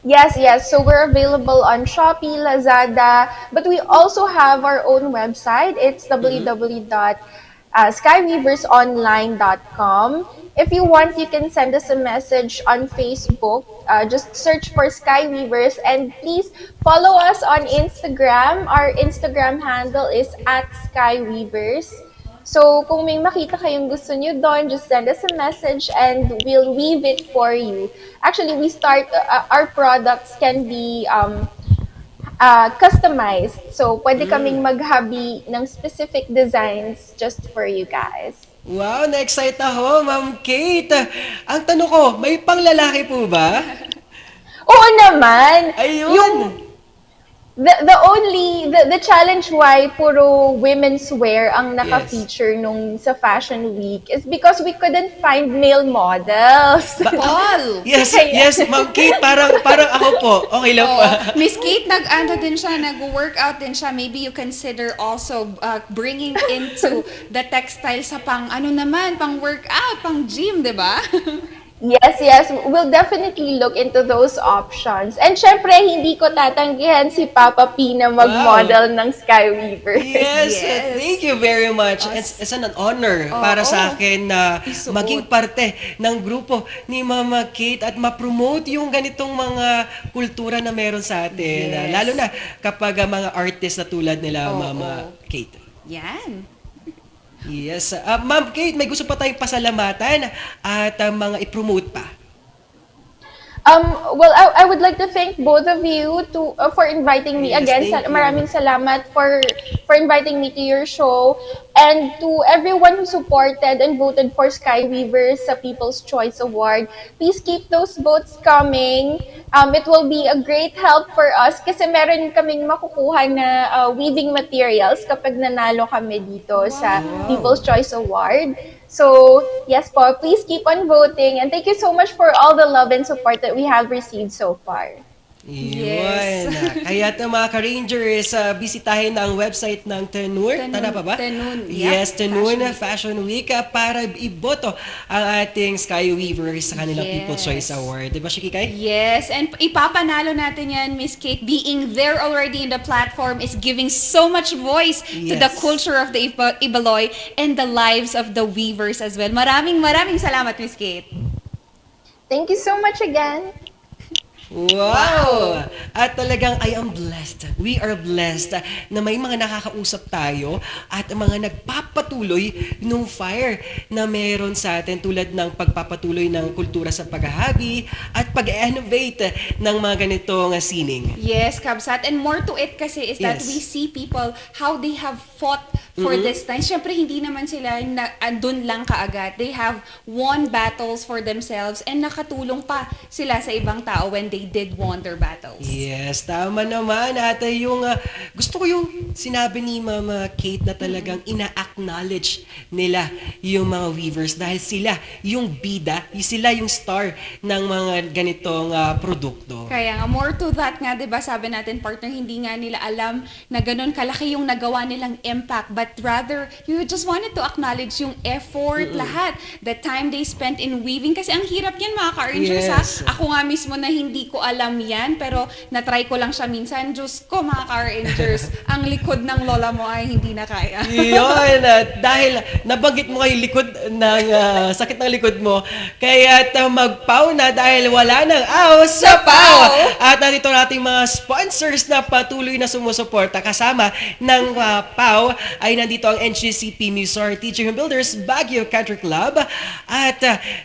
Yes. So we're available on Shopee, Lazada, but we also have our own website. It's www.skyweaversonline.com. If you want, you can send us a message on Facebook. Just search for Sky Weavers and please follow us on Instagram. Our Instagram handle is @SkyWeavers. So kung may makita kayong gusto nyo doon, just send us a message and we'll weave it for you. Actually, our products can be customized. So, pwede kaming maghabi ng specific designs just for you guys. Wow, na-excite ako, Ma'am Kate. Ang tanong ko, may panglalaki po ba? Oo naman. Ayun. The challenge why puro women's wear ang naka-feature nung sa Fashion Week is because we couldn't find male models. Yes, Ma'am Kate, parang ako po. Okay lang pa. Miss Kate, nag-workout din siya. Maybe you consider also bringing into the textile sa pang workout, pang gym, di ba? Yes. We'll definitely look into those options. And syempre, hindi ko tatanggihan si Papa P na mag-model ng Sky Weaver. Yes, thank you very much. It's an honor para sa akin na maging parte ng grupo ni Mama Kate at ma-promote yung ganitong mga kultura na meron sa atin. Lalo na kapag mga artist na tulad nila, Mama Kate. Yan. Yes. Ma'am Kate, may gusto pa tayong pasalamatan at mga i-promote pa. Well, I would like to thank both of you for inviting me again. Maraming salamat for inviting me to your show. And to everyone who supported and voted for Sky Weavers sa People's Choice Award, please keep those votes coming. It will be a great help for us kasi meron kaming makukuha na weaving materials kapag nanalo kami dito sa People's Choice Award. So, yes po, please keep on voting and thank you so much for all the love and support that we have received so far. Yun. Kaya mga ka-Rangers, bisitahin ang website ng Tenun. Tama pa ba? Tenun. Yes, Tenun Fashion Week para iboto ang ating Sky Weavers sa kanilang People's Choice Award. Diba, Shikikay? Yes, and ipapanalo natin yan, Miss Kate. Being there already in the platform is giving so much voice to the culture of the Ibaloy and the lives of the weavers as well. Maraming salamat, Miss Kate. Thank you so much again. Wow! At talagang I am blessed. We are blessed na may mga nakakausap tayo at mga nagpapatuloy nung fire na meron sa atin tulad ng pagpapatuloy ng kultura sa paghahabi at pag-innovate ng mga ganitong sining. Yes, Kabsat. And more to it kasi is that we see people how they have fought for this time. Siyempre, hindi naman sila andun lang kaagad. They have won battles for themselves and nakatulong pa sila sa ibang tao when they did won their battles. Yes, tama naman. At yung gusto ko yung sinabi ni Mama Kate na talagang ina-acknowledge nila yung mga weavers dahil sila yung bida, sila yung star ng mga ganitong produkto. Kaya nga, more to that nga, diba, sabi natin, partner, hindi nga nila alam na ganun kalaki yung nagawa nilang impact, but rather, you just wanted to acknowledge yung effort, lahat, the time they spent in weaving, kasi ang hirap yan, mga ka-arrangers, Yes. ha? Ako nga mismo na hindi ko alam yan, pero natry ko lang siya minsan. Diyos ko, mga ka-arrangers, ang likod ng lola mo ay hindi na kaya. Yun, dahil nabanggit mo kayo likod ng sakit ng likod mo, kaya magpaw na dahil wala nang aw sa paw. At nandito nating mga sponsors na patuloy na sumusuporta kasama ng PAW ay nandito ang NGCP Musar Teaching and Builders Baguio Country Club at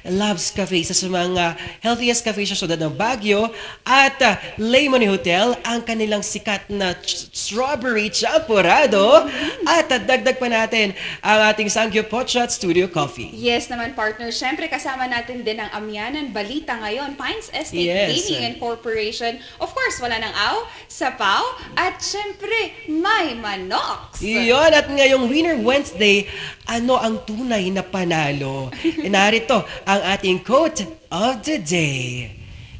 Loves Cafe, isa sa mga healthiest cafe sa syudad ng Baguio, at Lemony Hotel, ang kanilang sikat na strawberry champurrado, at dagdag pa natin ang ating Sangyupot at Studio Coffee. Yes naman, partner. Siyempre, kasama natin din ang Amyanan Balita ngayon, Pines Estate Yes. Gaming and Corporation. Of course, wala nang aw, sapaw, at siyempre, may manox. Iyon, at ngayong Winner Wednesday, ano ang tunay na panalo? Narito ang ating quote of the day.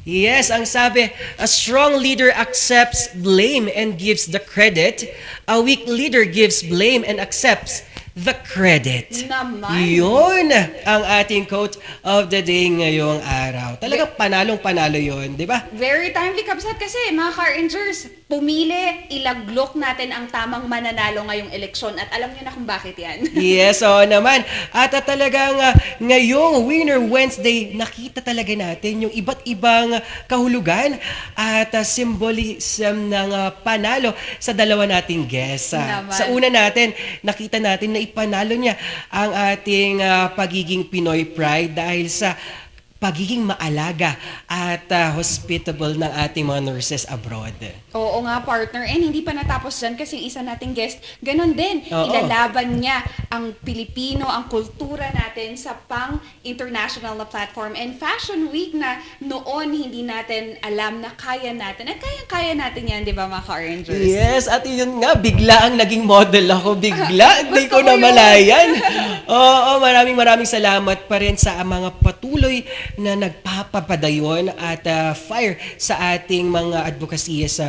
Yes, ang sabi, a strong leader accepts blame and gives the credit. A weak leader gives blame and accepts the credit. Naman. Yun ang ating quote of the day ngayong araw. Talagang panalong-panalo yun, di ba? Very timely, Kabsat, kasi mga ka-arrangers, pumili, ilaglok natin ang tamang mananalo ngayong eleksyon, at alam niyo na kung bakit yan. Yes, oo naman. At talagang ngayong Winner Wednesday, nakita talaga natin yung iba't ibang kahulugan at symbolism ng panalo sa dalawa nating guests. Naman. Sa una natin, nakita natin na ipanalo niya ang ating pagiging Pinoy Pride dahil sa pagiging maalaga at hospitable ng ating mga nurses abroad. Oo nga, partner. And hindi pa natapos dyan kasi yung isa nating guest, ganun din. Oo. Ilalaban niya ang Pilipino, ang kultura natin sa pang-international na platform. And Fashion Week na noon hindi natin alam na kaya natin. At kaya natin yan, di ba, mga ka-arrangers? Yes, at yun nga, bigla ang naging model ako. Bigla, hindi Gusto ko ko na yun. malayan. Oo, maraming salamat pa rin sa mga patuloy na nagpapapadayon at fire sa ating mga advokasya sa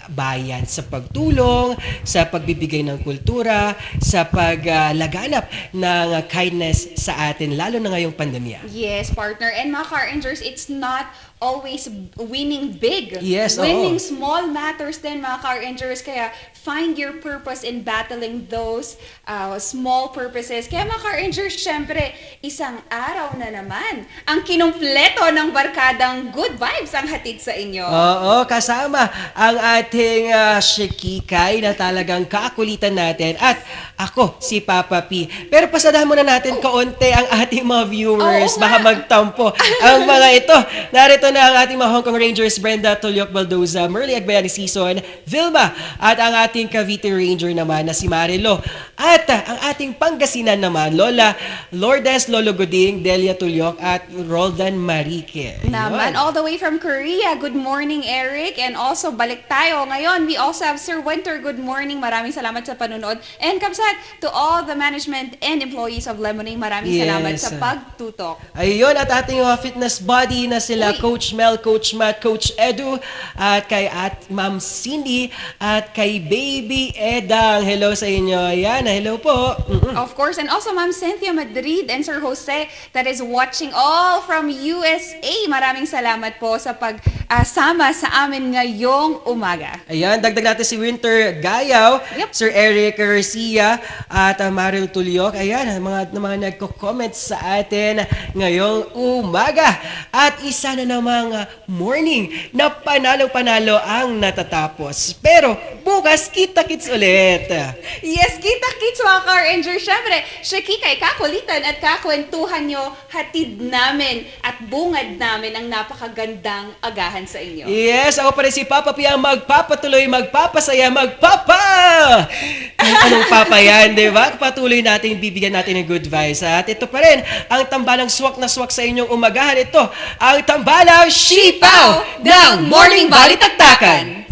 bayan, sa pagtulong, sa pagbibigay ng kultura, sa paglaganap ng kindness sa atin, lalo na ngayong pandemya. Yes, partner. And mga ka-arrangers, it's not always winning big. Yes, oo. Winning small matters din, mga ka-arrangers. Kaya find your purpose in battling those small purposes. Kaya mga ka-arrangers, syempre, isang araw na naman ang kinumpleto ng barkadang good vibes ang hatid sa inyo. Oo, kasama ang ating Shikikay na talagang kakulitan natin. At ako, si Papa P. Pero pasadahan muna natin kaunti ang ating mga viewers. Oo Baka nga. magtampo ang mga ito. Narito na ang ating mga Hong Kong Rangers, Brenda Tulyok Baldoza, Merly Agbayani Season, Vilma, at ang ating Cavite Ranger naman na si Marilo. At ang ating Pangasinan naman, Lola Lourdes Lolo Goding, Delia Tulyok, at Roldan Marique. Naman, Yun. all the way from Korea. Good morning, Eric. And also, balik tayo. Ngayon, we also have Sir Winter. Good morning. Maraming salamat sa panunod. And Kamsat, to all the management and employees of Lemonade, maraming salamat Yes. sa pagtutok. Ayun, at ating fitness body na sila Coach Mel, Coach Matt, Coach Edu, at kay Ma'am Cindy, at kay Baby Edang. Hello sa inyo. Ayan, hello po. Of course, and also Ma'am Cynthia Madrid and Sir Jose that is watching all from USA. Maraming salamat po sa pagsama sa amin ngayong umaga. Ayan, dagdag natin si Winter Gayaw, Sir Eric Garcia, at Maril Tulyok. Ayan, mga nagko-comment sa atin ngayong umaga. At isa na namang morning na panalo-panalo ang natatapos. Pero bukas, kita-kits ulit. Yes, kita-kits mga ka-arrangers. Siyempre, Shakikay, kakulitan at kakwentuhan nyo, hatid namin at bungad namin ang napakagandang agahan sa inyo. Yes, ako pa rin si Papa P ang magpapatuloy, magpapasaya, anong papa yan, di ba? Patuloy natin, bibigyan natin ng good vibes. At ito pa rin, ang tambalang swak na swak sa inyong umagahan. Ito, ang tambalang Sipaw ng Morning Balitaktakan.